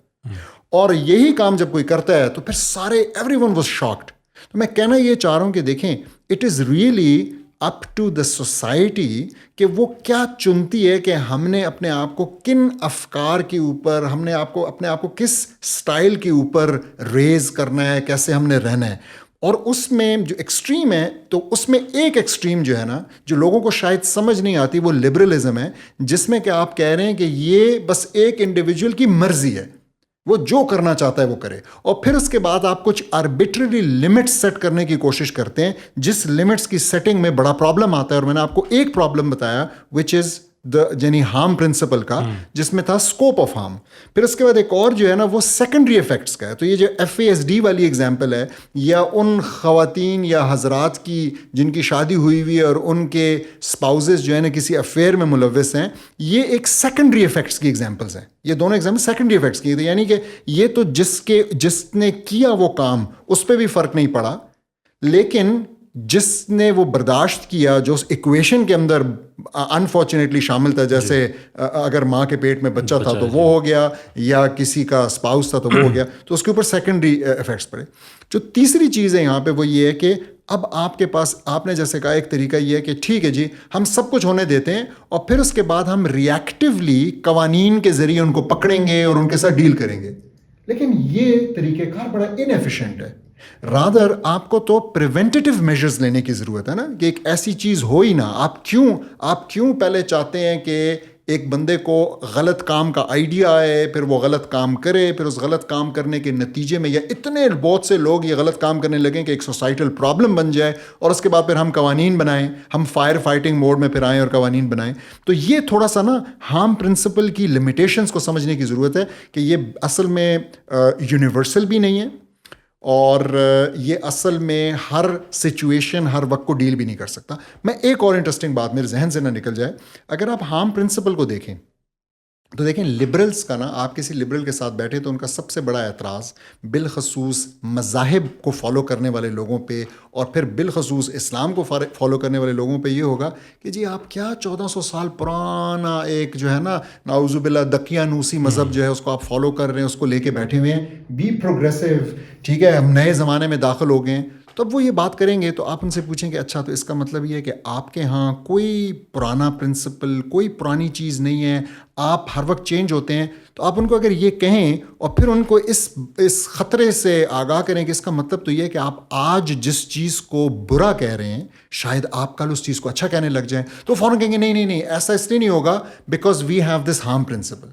B: اور یہی کام جب کوئی کرتا ہے تو پھر سارے ایوری ون واز شاکڈ. تو میں کہنا یہ چاہ رہا ہوں کہ دیکھیں, it is really up to the society کہ وہ کیا چنتی ہے کہ ہم نے اپنے آپ کو کن افکار کے اوپر, ہم نے اپنے آپ کو کس سٹائل کے اوپر ریز کرنا ہے, کیسے ہم نے رہنا ہے. اور اس میں جو ایکسٹریم ہے, تو اس میں ایک ایکسٹریم جو ہے نا جو لوگوں کو شاید سمجھ نہیں آتی, وہ لبرلزم ہے, جس میں کہ آپ کہہ رہے ہیں کہ یہ بس ایک انڈیویجول کی مرضی ہے, وہ جو کرنا چاہتا ہے وہ کرے, اور پھر اس کے بعد آپ کچھ آربیٹریلی لمٹس سیٹ کرنے کی کوشش کرتے ہیں, جس لمٹس کی سیٹنگ میں بڑا پرابلم آتا ہے. اور میں نے آپ کو ایک پرابلم بتایا وچ از یعنی ہارم پرنسپل کا, جس میں تھا اسکوپ آف ہارم. پھر اس کے بعد ایک اور جو ہے نا وہ سیکنڈری ایفیکٹس کا ہے. تو یہ جو FASD والی ایگزامپل ہے, یا ان خواتین یا حضرات کی جن کی شادی ہوئی ہوئی اور ان کے اسپاؤزز جو ہے نا کسی افیئر میں ملوث ہیں, یہ ایک سیکنڈری ایفیکٹس کی ایگزامپلس ہیں. یہ دونوں ایگزامپل سیکنڈری ایفیکٹس کی, یعنی کہ یہ تو جس نے کیا وہ کام اس پہ بھی فرق نہیں پڑا, لیکن جس نے وہ برداشت کیا جو اس ایکویشن کے اندر انفارچونیٹلی شامل تھا, جیسے اگر ماں کے پیٹ میں بچہ تھا تو وہ ہو گیا, یا کسی کا اسپاؤس تھا تو وہ ہو گیا, تو اس کے اوپر سیکنڈری ایفیکٹس پڑے. جو تیسری چیز ہے یہاں پہ وہ یہ ہے کہ اب آپ کے پاس, آپ نے جیسے کہا ایک طریقہ یہ ہے کہ ٹھیک ہے جی ہم سب کچھ ہونے دیتے ہیں, اور پھر اس کے بعد ہم ریئیکٹیولی قوانین کے ذریعے ان کو پکڑیں گے اور ان کے ساتھ ڈیل کریں گے. لیکن یہ طریقہ کار بڑا انیفیشینٹ ہے. رادر آپ کو تو پریونٹیو میجرز لینے کی ضرورت ہے نا, کہ ایک ایسی چیز ہو ہی نہ. آپ کیوں پہلے چاہتے ہیں کہ ایک بندے کو غلط کام کا آئیڈیا آئے, پھر وہ غلط کام کرے, پھر اس غلط کام کرنے کے نتیجے میں یا اتنے بہت سے لوگ یہ غلط کام کرنے لگیں کہ ایک سوسائٹل پرابلم بن جائے, اور اس کے بعد پھر ہم قوانین بنائیں, ہم فائر فائٹنگ موڈ میں پھر آئیں اور قوانین بنائیں. تو یہ تھوڑا سا نا ہارم پرنسپل کی لمیٹیشنز کو سمجھنے کی ضرورت ہے کہ یہ اصل میں یونیورسل بھی نہیں ہے, اور یہ اصل میں ہر سچویشن ہر وقت کو ڈیل بھی نہیں کر سکتا. میں ایک اور انٹرسٹنگ بات میرے ذہن سے نہ نکل جائے, اگر آپ ہارم پرنسپل کو دیکھیں تو دیکھیں لبرلز کا نا, آپ کسی لبرل کے ساتھ بیٹھے تو ان کا سب سے بڑا اعتراض بالخصوص مذاہب کو فالو کرنے والے لوگوں پہ, اور پھر بالخصوص اسلام کو فالو کرنے والے لوگوں پہ یہ ہوگا کہ جی آپ کیا 1400 سال پرانا ایک جو ہے نا نعوذ باللہ دقیانوسی مذہب جو ہے اس کو آپ فالو کر رہے ہیں, اس کو لے کے بیٹھے ہوئے ہیں. بی پروگریسو, ٹھیک ہے, ہم نئے زمانے میں داخل ہو گئے ہیں. تو اب وہ یہ بات کریں گے تو آپ ان سے پوچھیں کہ اچھا تو اس کا مطلب یہ ہے کہ آپ کے ہاں کوئی پرانا پرنسپل، کوئی پرانی چیز نہیں ہے، آپ ہر وقت چینج ہوتے ہیں. تو آپ ان کو اگر یہ کہیں اور پھر ان کو اس خطرے سے آگاہ کریں کہ اس کا مطلب تو یہ ہے کہ آپ آج جس چیز کو برا کہہ رہے ہیں شاید آپ کل اس چیز کو اچھا کہنے لگ جائیں، تو فوراً کہیں گے نہیں ایسا اس لیے نہیں ہوگا because we have this harm principle.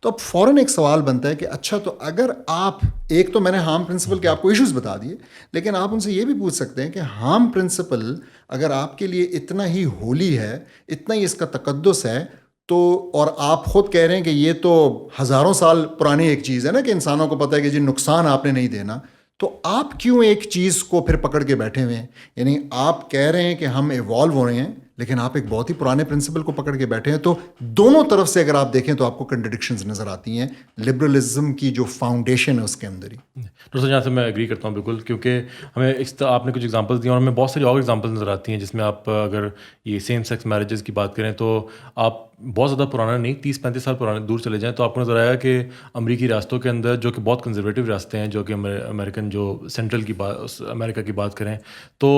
B: تو اب فوراً ایک سوال بنتا ہے کہ اچھا تو اگر آپ، ایک تو میں نے ہارم پرنسپل کے آپ کو ایشوز بتا دیے، لیکن آپ ان سے یہ بھی پوچھ سکتے ہیں کہ ہارم پرنسپل اگر آپ کے لیے اتنا ہی ہولی ہے، اتنا ہی اس کا تقدس ہے، تو اور آپ خود کہہ رہے ہیں کہ یہ تو ہزاروں سال پرانی ایک چیز ہے نا کہ انسانوں کو پتہ ہے کہ جی نقصان آپ نے نہیں دینا، تو آپ کیوں ایک چیز کو پھر پکڑ کے بیٹھے ہوئے ہیں؟ یعنی آپ کہہ رہے ہیں کہ ہم ایوالو ہو رہے ہیں لیکن آپ ایک بہت ہی پرانے پرنسپل کو پکڑ کے بیٹھے ہیں. تو دونوں طرف سے اگر آپ دیکھیں تو آپ کو کنٹرڈکشنز نظر آتی ہیں لبرلزم کی جو فاؤنڈیشن ہے اس کے اندر ہی.
A: تو سر یہاں سے میں ایگری کرتا ہوں بالکل، کیونکہ ہمیں آپ نے کچھ ایگزامپلس دی اور ہمیں بہت ساری اور ایگزامپلس نظر آتی ہیں جس میں آپ اگر یہ سیم سیکس میرجز کی بات کریں تو آپ بہت زیادہ پرانا نہیں، 30-35 سال پرانے دور چلے جائیں تو آپ کو نظر آیا کہ امریکی ریاستوں کے اندر جو کہ بہت کنزرویٹو ریاستیں ہیں، جو کہ امریکن جو سینٹرل کی بات، امریکہ کی بات کریں تو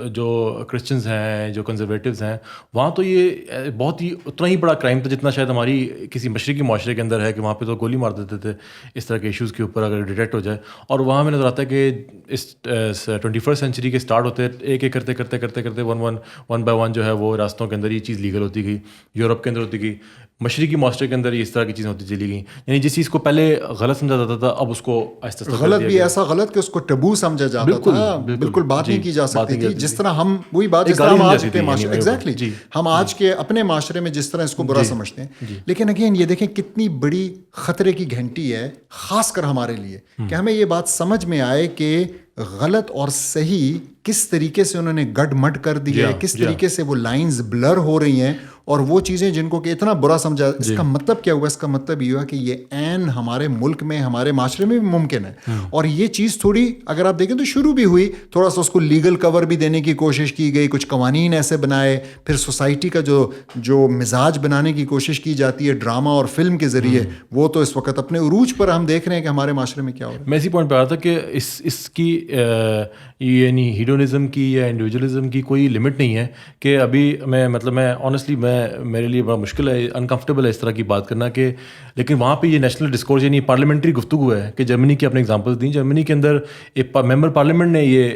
A: جو کرسچنز ہیں، جو کنزرویٹوز ہیں، وہاں تو یہ بہت ہی اتنا ہی بڑا کرائم تھا جتنا شاید ہماری کسی مشرقی معاشرے کے اندر ہے کہ وہاں پہ تو گولی مار دیتے تھے اس طرح کے ایشوز کے اوپر اگر ڈیٹیکٹ ہو جائے. اور وہاں میں نظر آتا ہے کہ اس 21 سینچری کے اسٹارٹ ہوتے ایک ایک کرتے ون بائی ون جو ہے وہ راستوں کے اندر یہ چیز لیگل ہوتی گئی، یورپ کے اندر ہوتی گئی، مشرقی معاشرے کے اندر اس طرح کی چیزیں ہوتی چلی گئیں. یعنی جس چیز کو پہلے غلط سمجھا جاتا تھا اب اس کو آہستہ آہستہ
B: غلط بھی ایسا غلط کہ اس کو ٹبو سمجھا جاتا تھا، بالکل بات نہیں کی جا سکتی تھی. جس طرح ہم وہی بات جس طرح ہم آج کے معاشرے، ایگزیکٹلی ہم آج کے اپنے معاشرے میں جس طرح اس کو برا سمجھتے ہیں. لیکن اگین یہ دیکھیں کتنی بڑی خطرے کی گھنٹی ہے خاص کر ہمارے لیے کہ ہمیں یہ بات سمجھ میں آئے کہ غلط اور صحیح کس طریقے سے انہوں نے گڈ مڈ کر دی ہے، کس طریقے سے وہ لائنز بلر ہو رہی ہیں، اور وہ چیزیں جن کو کہ اتنا برا سمجھا. اس کا مطلب کیا ہوا؟ اس کا مطلب یہ ہوا کہ یہ عین ہمارے ملک میں، ہمارے معاشرے میں بھی ممکن ہے. اور یہ چیز تھوڑی اگر آپ دیکھیں تو شروع بھی ہوئی، تھوڑا سا اس کو لیگل کور بھی دینے کی کوشش کی گئی، کچھ قوانین ایسے بنائے، پھر سوسائٹی کا جو مزاج بنانے کی کوشش کی جاتی ہے ڈرامہ اور فلم کے ذریعے، وہ تو اس وقت اپنے عروج پر ہم دیکھ رہے ہیں کہ ہمارے معاشرے میں کیا ہو رہا ہے.
A: میں اسی پوائنٹ پہ آ رہا تھا کہ اس کی یعنی ہیڈونزم کی یا انڈیویجولزم کی کوئی لمٹ نہیں ہے کہ ابھی میں آنیسٹلی میرے لیے بڑا مشکل ہے، انکمفرٹیبل ہے اس طرح کی بات کرنا کہ، لیکن وہاں پہ یہ نیشنل ڈسکورس یعنی پارلیمنٹری گفتگو ہے کہ جرمنی کی اپنے اگزامپلس دیں. جرمنی کے اندر ایک ممبر پارلیمنٹ نے یہ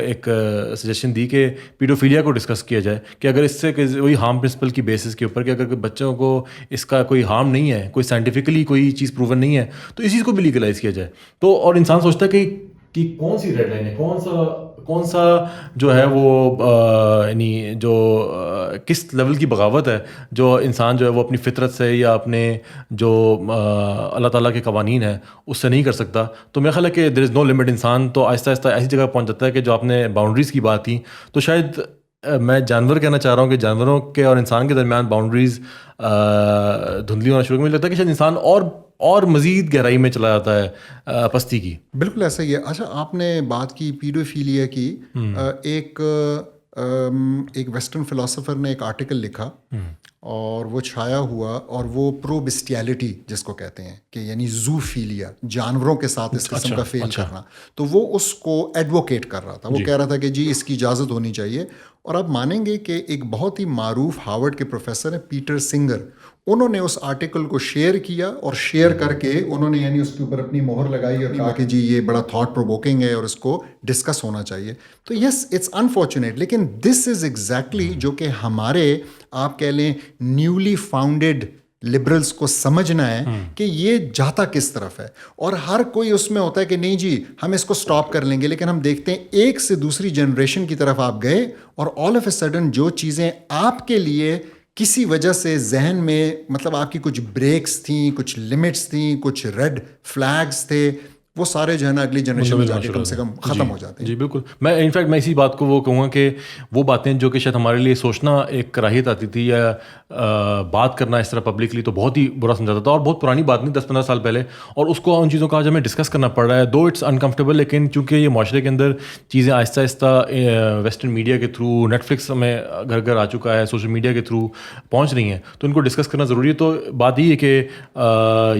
A: ایک سجیشن دی کہ پیڈوفیلیا کو ڈسکس کیا جائے کہ اگر اس سے وہی ہارم پرنسپل کی بیسس کے اوپر کہ اگر بچوں کو اس کا کوئی ہارم نہیں ہے، کوئی سائنٹیفکلی کوئی چیز پروون نہیں ہے تو اس چیز کو بھی لیگلائز کیا جائے. تو اور انسان سوچتا ہے کہ کون سی ریڈ لائن ہے، کون سا جو ہے وہ یعنی جو کس لیول کی بغاوت ہے جو انسان جو ہے وہ اپنی فطرت سے یا اپنے جو اللہ تعالیٰ کے قوانین ہیں اس سے نہیں کر سکتا. تو میرا خیال ہے کہ دیر از نو لمٹ. انسان تو آہستہ آہستہ ایسی جگہ پہنچ جاتا ہے کہ جو آپ نے باؤنڈریز کی بات کی، تو شاید میں جانور کہنا چاہ رہا ہوں کہ جانوروں کے اور انسان کے درمیان باؤنڈریز دھندلی ہونا شروع. مجھے لگتا ہے کہ شاید انسان اور مزید گہرائی میں چلا جاتا ہے پستی کی.
B: بالکل ایسا ہی ہے. اچھا آپ نے بات کی پیڈوفیلیا کی، ایک ویسٹرن فلاسفر نے ایک آرٹیکل لکھا اور وہ چھایا ہوا، اور وہ پرو بسٹیلٹی جس کو کہتے ہیں کہ یعنی زوفیلیا، جانوروں کے ساتھ اس قسم کا فیل کرنا، تو وہ اس کو ایڈوکیٹ کر رہا تھا. وہ کہہ رہا تھا کہ جی اس کی اجازت ہونی چاہیے. اور آپ مانیں گے کہ ایک بہت ہی معروف ہارورڈ کے پروفیسر ہیں پیٹر سنگر، انہوں نے اس آرٹیکل کو شیئر کیا اور شیئر کر کے انہوں نے یعنی اس کے اوپر اپنی مہر لگائی اور کہا کہ جی یہ بڑا تھاٹ پرووکنگ ہے اور اس کو ڈسکس ہونا چاہیے. تو یس اٹس انفارچونیٹ، لیکن دس از ایگزیکٹلی جو کہ ہمارے آپ کہہ لیں نیولی فاؤنڈیڈ لبرلس کو سمجھنا ہے کہ یہ جاتا کس طرف ہے. اور ہر کوئی اس میں ہوتا ہے کہ نہیں جی ہم اس کو سٹاپ کر لیں گے، لیکن ہم دیکھتے ہیں ایک سے دوسری جنریشن کی طرف آپ گئے اور آل آف اے سڈن جو چیزیں آپ کے لیے کسی وجہ سے ذہن میں مطلب آپ کی کچھ بریکس تھیں، کچھ لمٹس تھیں، کچھ ریڈ فلیگز تھے، وہ سارے جو ہے نا اگلی جنریشن میں جا کے کم سے کم ختم ہو جاتے ہیں.
A: جی بالکل. میں انفیکٹ میں اسی بات کو وہ کہوں گا کہ وہ باتیں جو کہ شاید ہمارے لیے سوچنا ایک کراہیت آتی تھی یا بات کرنا اس طرح پبلکلی تو بہت ہی برا سمجھاتا تھا، اور بہت پرانی بات نہیں، 10-15 سال پہلے، اور اس کو ان چیزوں کا آج ہمیں ڈسکس کرنا پڑ رہا ہے. دو اٹس انکمفرٹیبل، لیکن چونکہ یہ معاشرے کے اندر چیزیں آہستہ آہستہ ویسٹرن میڈیا کے تھرو، نیٹ فلکس میں گھر گھر آ چکا ہے، سوشل میڈیا کے تھرو پہنچ رہی ہیں، تو ان کو ڈسکس کرنا ضروری ہے. تو بات یہ ہے کہ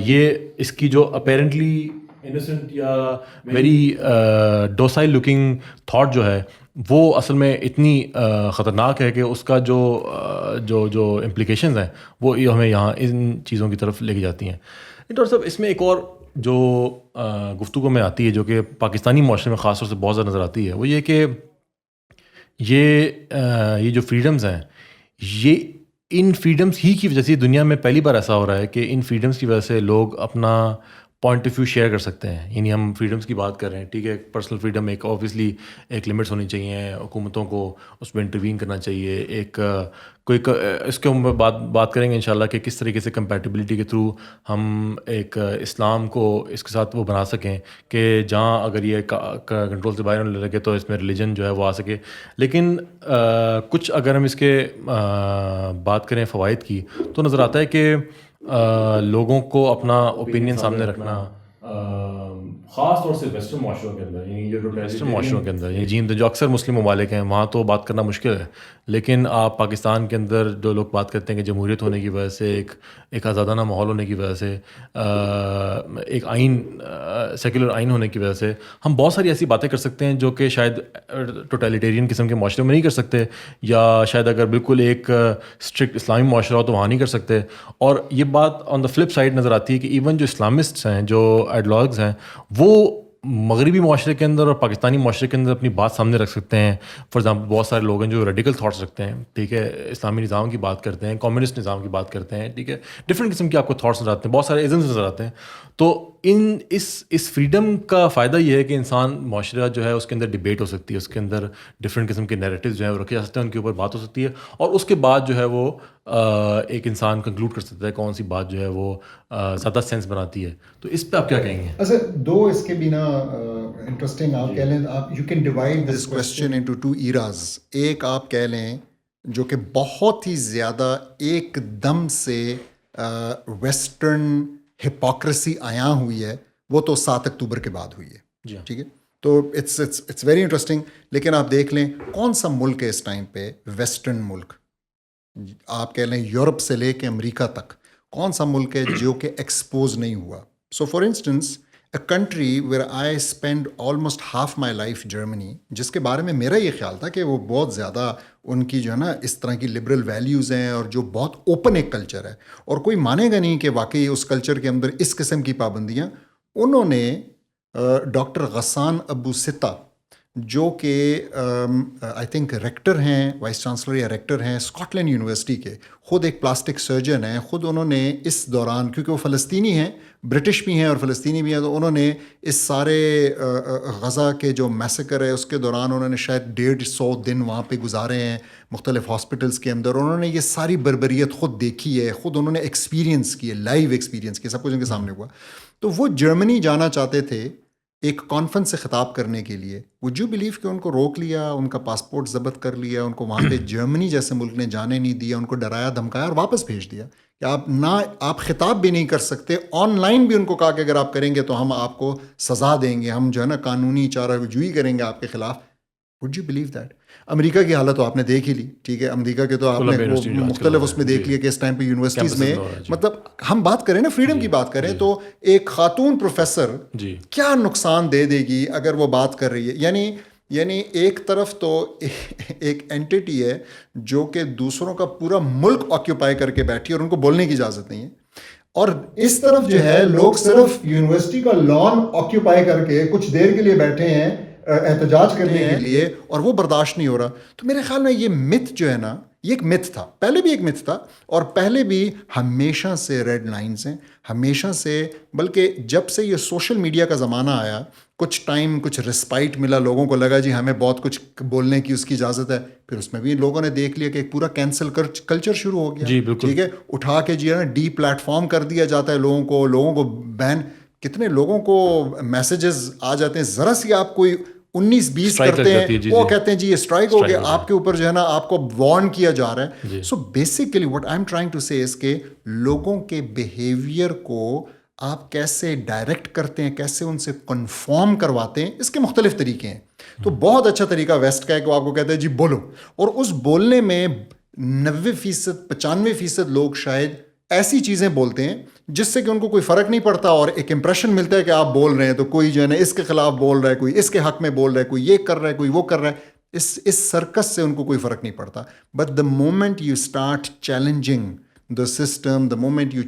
A: یہ اس کی جو اپیرنٹلی انوسنٹ یا ویری ڈوسائل لکنگ تھاٹ جو ہے وہ اصل میں اتنی خطرناک ہے کہ اس کا جو امپلیکیشنز ہیں وہ ہمیں یہاں ان چیزوں کی طرف لے کے جاتی ہیں. ڈاکٹر صاحب اس میں ایک اور جو گفتگو میں آتی ہے جو کہ پاکستانی معاشرے میں خاص طور سے بہت زیادہ نظر آتی ہے وہ یہ کہ یہ جو فریڈمز ہیں یہ ان فریڈمز ہی کی وجہ سے دنیا میں پہلی بار ایسا ہو رہا ہے کہ ان فریڈمز کی وجہ سے لوگ اپنا پوائنٹ آف ویو شیئر کر سکتے ہیں. یعنی ہم فریڈمز کی بات کر رہے ہیں, ٹھیک ہے, پرسنل فریڈم ایک اوبویسلی ایک لمٹس ہونی چاہیے, حکومتوں کو اس میں انٹروین کرنا چاہیے, ایک کوئی اس کے اوپر بات کریں گے انشاءاللہ کہ کس طریقے سے کمپیٹیبلٹی کے تھرو ہم ایک اسلام کو اس کے ساتھ وہ بنا سکیں کہ جہاں اگر یہ کنٹرول سے باہر ہونے لگے تو اس میں ریلیجن جو ہے وہ آ سکے. لیکن کچھ اگر ہم اس کے بات کریں فوائد کی تو نظر آتا ہے کہ لوگوں کو اپنا اوپینین سامنے رکھنا خاص طور سے ویسٹرن معاشروں کے اندر, یعنی جو ویسٹرن معاشروں کے اندر یعنی جو اکثر مسلم ممالک ہیں وہاں تو بات کرنا مشکل ہے, لیکن آپ پاکستان کے اندر جو لوگ بات کرتے ہیں کہ جمہوریت ہونے کی وجہ سے ایک آزادانہ ماحول ہونے کی وجہ سے ایک آئین سیکولر آئین ہونے کی وجہ سے ہم بہت ساری ایسی باتیں کر سکتے ہیں جو کہ شاید ٹوٹیلیٹیرین قسم کے معاشرے میں نہیں کر سکتے, یا شاید اگر بالکل ایک اسٹرکٹ اسلامی معاشرہ ہو تو وہاں نہیں کر سکتے. اور یہ بات آن دا فلپ سائڈ نظر آتی ہے کہ ایون جو اسلامسٹس ہیں, جو آئیڈیالوگز ہیں, وہ مغربی معاشرے کے اندر اور پاکستانی معاشرے کے اندر اپنی بات سامنے رکھ سکتے ہیں. فار ایگزامپل بہت سارے لوگ ہیں جو ریڈیکل تھاٹس رکھتے ہیں, ٹھیک ہے, اسلامی نظام کی بات کرتے ہیں, کمیونسٹ نظام کی بات کرتے ہیں, ٹھیک ہے, ڈفرینٹ قسم کے آپ کو تھاٹس نظر آتے ہیں, بہت سارے ایزمز نظر آتے ہیں. تو اس فریڈم کا فائدہ یہ ہے کہ انسان معاشرہ جو ہے اس کے اندر ڈبیٹ ہو سکتی ہے, اس کے اندر ڈفرینٹ قسم کے نیریٹیوز جو ہیں وہ رکھے جا سکتے ہیں, ان کے اوپر بات ہو سکتی ہے, اور اس کے بعد جو ہے وہ ایک انسان کنکلوڈ کر سکتا ہے کون سی بات جو ہے وہ زیادہ سینس بناتی ہے. تو اس پہ آپ کیا کہیں گے؟
B: اچھا, دو اس کے بنا انٹرسٹنگ آپ کہہ لیں, آپ you can divide this question into two eras. ایک آپ کہہ لیں جو کہ بہت ہی زیادہ ایک دم سے ویسٹرن ہپوکریسی عیاں ہوئی ہے, وہ تو 7 اکتوبر کے بعد ہوئی ہے, ٹھیک ہے. تو اٹس ویری انٹرسٹنگ. لیکن آپ دیکھ لیں کون سا ملک ہے اس ٹائم پہ ویسٹرن ملک, آپ کہہ لیں یورپ سے لے کے امریکہ تک, کون سا ملک ہے جو کہ ایکسپوز نہیں ہوا. So for instance a country where I spend almost half my life, Germany, جس کے بارے میں میرا یہ خیال تھا کہ وہ بہت زیادہ ان کی جو ہے نا اس طرح کی لبرل ویلیوز ہیں اور جو بہت اوپن ایک کلچر ہے, اور کوئی مانے گا نہیں کہ واقعی اس کلچر کے اندر اس قسم کی پابندیاں. انہوں نے ڈاکٹر غسان ابو ستا جو کہ آئی تھنک ریکٹر ہیں, وائس چانسلر یا ریکٹر ہیں اسکاٹ لینڈ یونیورسٹی کے, خود ایک پلاسٹک سرجن ہیں, خود انہوں نے اس دوران, کیونکہ وہ فلسطینی ہیں, برٹش بھی ہیں اور فلسطینی بھی ہیں, تو انہوں نے اس سارے غزہ کے جو میسیکر ہے اس کے دوران انہوں نے شاید 150 دن وہاں پہ گزارے ہیں مختلف ہاسپٹلس کے اندر. انہوں نے یہ ساری بربریت خود دیکھی ہے, خود انہوں نے ایکسپیرینس کی ہے, لائیو ایکسپیرینس کی, سب کچھ ان کے سامنے ہوا. تو وہ جرمنی جانا چاہتے تھے ایک کانفرنس سے خطاب کرنے کے لیے. وڈ یو بلیو کہ ان کو روک لیا, ان کا پاسپورٹ ضبط کر لیا, ان کو وہاں پہ جرمنی جیسے ملک نے جانے نہیں دیا, ان کو ڈرایا دھمکایا اور واپس بھیج دیا کہ آپ خطاب بھی نہیں کر سکتے, آن لائن بھی ان کو کہا کہ اگر آپ کریں گے تو ہم آپ کو سزا دیں گے, ہم جو ہے نا قانونی چارہ جوئی کریں گے آپ کے خلاف. Would you believe that? امریکہ کی حالت تو آپ نے دیکھ ہی لی, ٹھیک ہے, امریکہ کے تو آپ نے مختلف اس میں دیکھ لیا کہ اس ٹائم پہ یونیورسٹیز میں, مطلب ہم بات کریں نا فریڈم کی بات کریں تو ایک خاتون پروفیسر کیا نقصان دے دے گی اگر وہ بات کر رہی ہے. یعنی ایک طرف تو ایک اینٹیٹی ہے جو کہ دوسروں کا پورا ملک آکیوپائی کر کے بیٹھی اور ان کو بولنے کی اجازت نہیں ہے, اور اس طرف جو ہے لوگ صرف یونیورسٹی کا لان آکیوپائی کر کے کچھ دیر کے لیے بیٹھے ہیں احتجاج کرنے کے لیے, اور وہ برداشت نہیں ہو رہا. تو میرے خیال میں یہ متھ جو ہے نا, یہ ایک متھ تھا, پہلے بھی ایک متھ تھا, اور پہلے بھی ہمیشہ سے ریڈ لائنز ہیں, ہمیشہ سے. بلکہ جب سے یہ سوشل میڈیا کا زمانہ آیا, کچھ ٹائم کچھ رسپائٹ ملا, لوگوں کو لگا جی ہمیں بہت کچھ بولنے کی اس کی اجازت ہے, پھر اس میں بھی لوگوں نے دیکھ لیا کہ ایک پورا کینسل کلچر شروع ہو گیا, ٹھیک ہے, اٹھا کے جی ہے نا ڈی پلیٹ فارم کر دیا جاتا ہے لوگوں کو بین. کتنے لوگوں کو میسیجز آ جاتے ہیں, ذرا سی آپ کوئی 19-20 کرتے ہیں, وہ کہتے ہیں جی یہ اسٹرائک ہو گیا, آپ کے اوپر جو ہے نا آپ کو وارن کیا جا رہا ہے. So basically what I am trying to say is کہ لوگوں کے بیہیویئر کو آپ کیسے ڈائریکٹ کرتے ہیں, کیسے ان سے کنفارم کرواتے ہیں, اس کے مختلف طریقے ہیں. تو بہت اچھا طریقہ ویسٹ کا ہے کہ وہ آپ کو کہتے ہیں جی بولو, اور اس بولنے میں 90% 95% لوگ شاید ایسی چیزیں بولتے ہیں جس سے کہ ان کو کوئی فرق نہیں پڑتا اور ایک امپریشن ملتا ہے کہ آپ بول رہے ہیں تو کوئی جو ہے نا اس کے خلاف بول رہا ہے, کوئی اس کے حق میں بول رہا ہے, کوئی یہ کر رہا ہے, کوئی وہ کر رہا ہے. اس سرکس سے ان کو کوئی فرق نہیں پڑتا. But the moment you start challenging the system, the moment you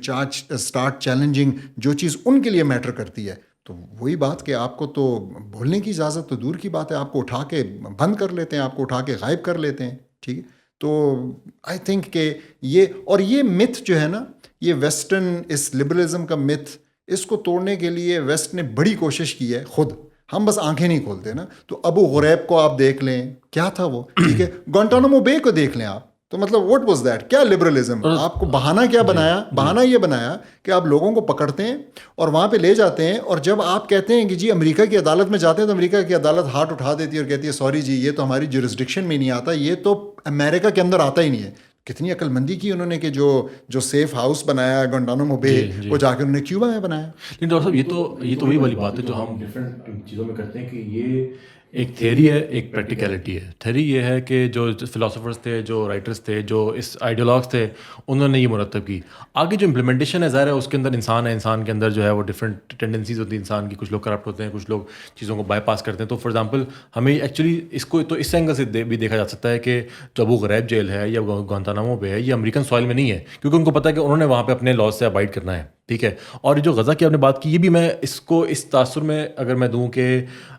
B: start challenging جو چیز ان کے لیے میٹر کرتی ہے, تو وہی بات کہ آپ کو تو بولنے کی اجازت تو دور کی بات ہے, آپ کو اٹھا کے بند کر لیتے ہیں, آپ کو اٹھا کے غائب کر لیتے ہیں. ٹھیک ہے, تو آئی تھنک کہ یہ متھ جو ہے نا, یہ ویسٹرن اس لبرلزم کا متھ, اس کو توڑنے کے لیے ویسٹ نے بڑی کوشش کی ہے خود. ہم بس آنکھیں نہیں کھولتے نا. تو ابو غریب کو آپ دیکھ لیں, کیا تھا وہ, ٹھیک ہے, گوانٹانامو بے کو دیکھ لیں آپ, تو مطلب واٹ واز دیٹ, کیا لبرلزم, آپ کو بہانہ کیا بنایا, بہانہ یہ بنایا کہ آپ لوگوں کو پکڑتے ہیں اور وہاں پہ لے جاتے ہیں, اور جب آپ کہتے ہیں کہ جی امریکہ کی عدالت میں جاتے ہیں تو امریکہ کی عدالت ہاتھ اٹھا دیتی ہے اور کہتی ہے سوری جی یہ تو ہماری جورسڈکشن میں نہیں آتا, یہ تو امریکہ کے اندر آتا ہی نہیں ہے. کتنی عقل مندی کی انہوں نے کہ جو سیف ہاؤس بنایا گوانٹانامو بے, وہ جا کے انہوں نے کیوبا میں بنایا.
A: لیکن ڈاکٹر صاحب یہ تو وہی والی بات ہے جو ہم ڈفرینٹ چیزوں میں کرتے ہیں کہ یہ ایک تھیوری ہے, ایک پریکٹیکلٹی ہے. تھیوری یہ ہے کہ جو فلاسفرز تھے, جو رائٹرز تھے, جو اس آئیڈیالوگس تھے, انہوں نے یہ مرتب کی. آگے جو امپلیمنٹیشن ہے ظاہر ہے اس کے اندر انسان ہے, انسان کے اندر جو ہے وہ ڈفرینٹ ٹینڈنسیز ہوتی ہیں انسان کی. کچھ لوگ کرپٹ ہوتے ہیں, کچھ لوگ چیزوں کو بائی پاس کرتے ہیں. تو فار ایگزامپل ہمیں ایکچولی اس کو تو اس اینگل سے بھی دیکھا جا سکتا ہے کہ جو ابو غریب جیل ہے یا گوانتانامو بے ہے, یہ امریکن سوائل میں نہیں ہے, کیونکہ ان کو پتہ ہے کہ انہوں نے وہاں پہ اپنے لاز سے ابائڈ کرنا ہے. ٹھیک ہے, اور جو غزہ کی آپ نے بات کی, یہ بھی میں اس کو اس تاثر میں اگر میں دوں کہ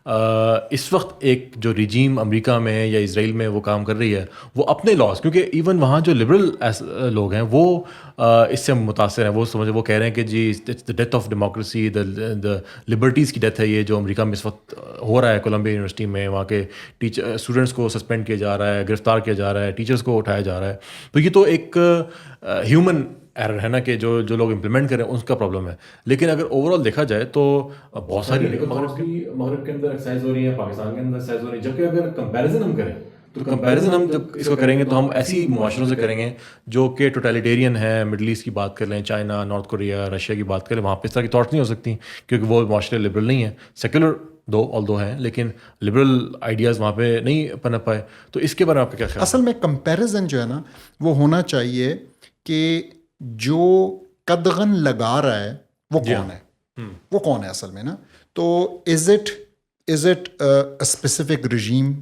A: اس وقت ایک جو رجیم امریکہ میں یا اسرائیل میں وہ کام کر رہی ہے, وہ اپنے لاس, کیونکہ ایون وہاں جو لبرل لوگ ہیں وہ اس سے متاثر ہیں. وہ کہہ رہے ہیں کہ جی the death of democracy, the liberties کی ڈیتھ ہے یہ جو امریکہ میں اس وقت ہو رہا ہے. کولمبیا یونیورسٹی میں وہاں کے اسٹوڈنٹس کو سسپینڈ کیا جا رہا ہے, گرفتار کیا جا رہا ہے, ٹیچرس کو اٹھایا جا رہا ہے. تو یہ تو ایک ہیومن ایرر ہے نا کہ جو لوگ امپلیمنٹ کریں اس کا پرابلم ہے. لیکن اگر اوور آل دیکھا جائے تو بہت ساری مغرب کے اندر ایکسرسائز ہو رہی ہیں, پاکستان کے اندر ایکسرسائز ہو رہی ہیں. جبکہ اگر کمپیریزن ہم کریں تو کمپیریزن ہم جب اس کو کریں گے تو ہم ایسی معاشروں سے کریں گے جو کہ ٹوٹیلیٹیرین ہے. مڈل ایسٹ کی بات کر لیں, چائنا, نارتھ کوریا, رشیا کی بات کریں, وہاں پہ اس طرح کی تھاٹس نہیں ہو سکتی کیونکہ وہ معاشرے لبرل نہیں ہیں. سیکولر دو ہیں لیکن لبرل آئیڈیاز وہاں پہ نہیں پنپ پائے. تو اس کے بارے میں آپ کا کیا خیال؟
B: اصل میں کمپیریزن جو ہے نا وہ ہونا چاہیے کہ جو قدغن لگا رہا ہے وہ کون ہے, وہ کون ہے اصل میں نا. تو is it specific regime,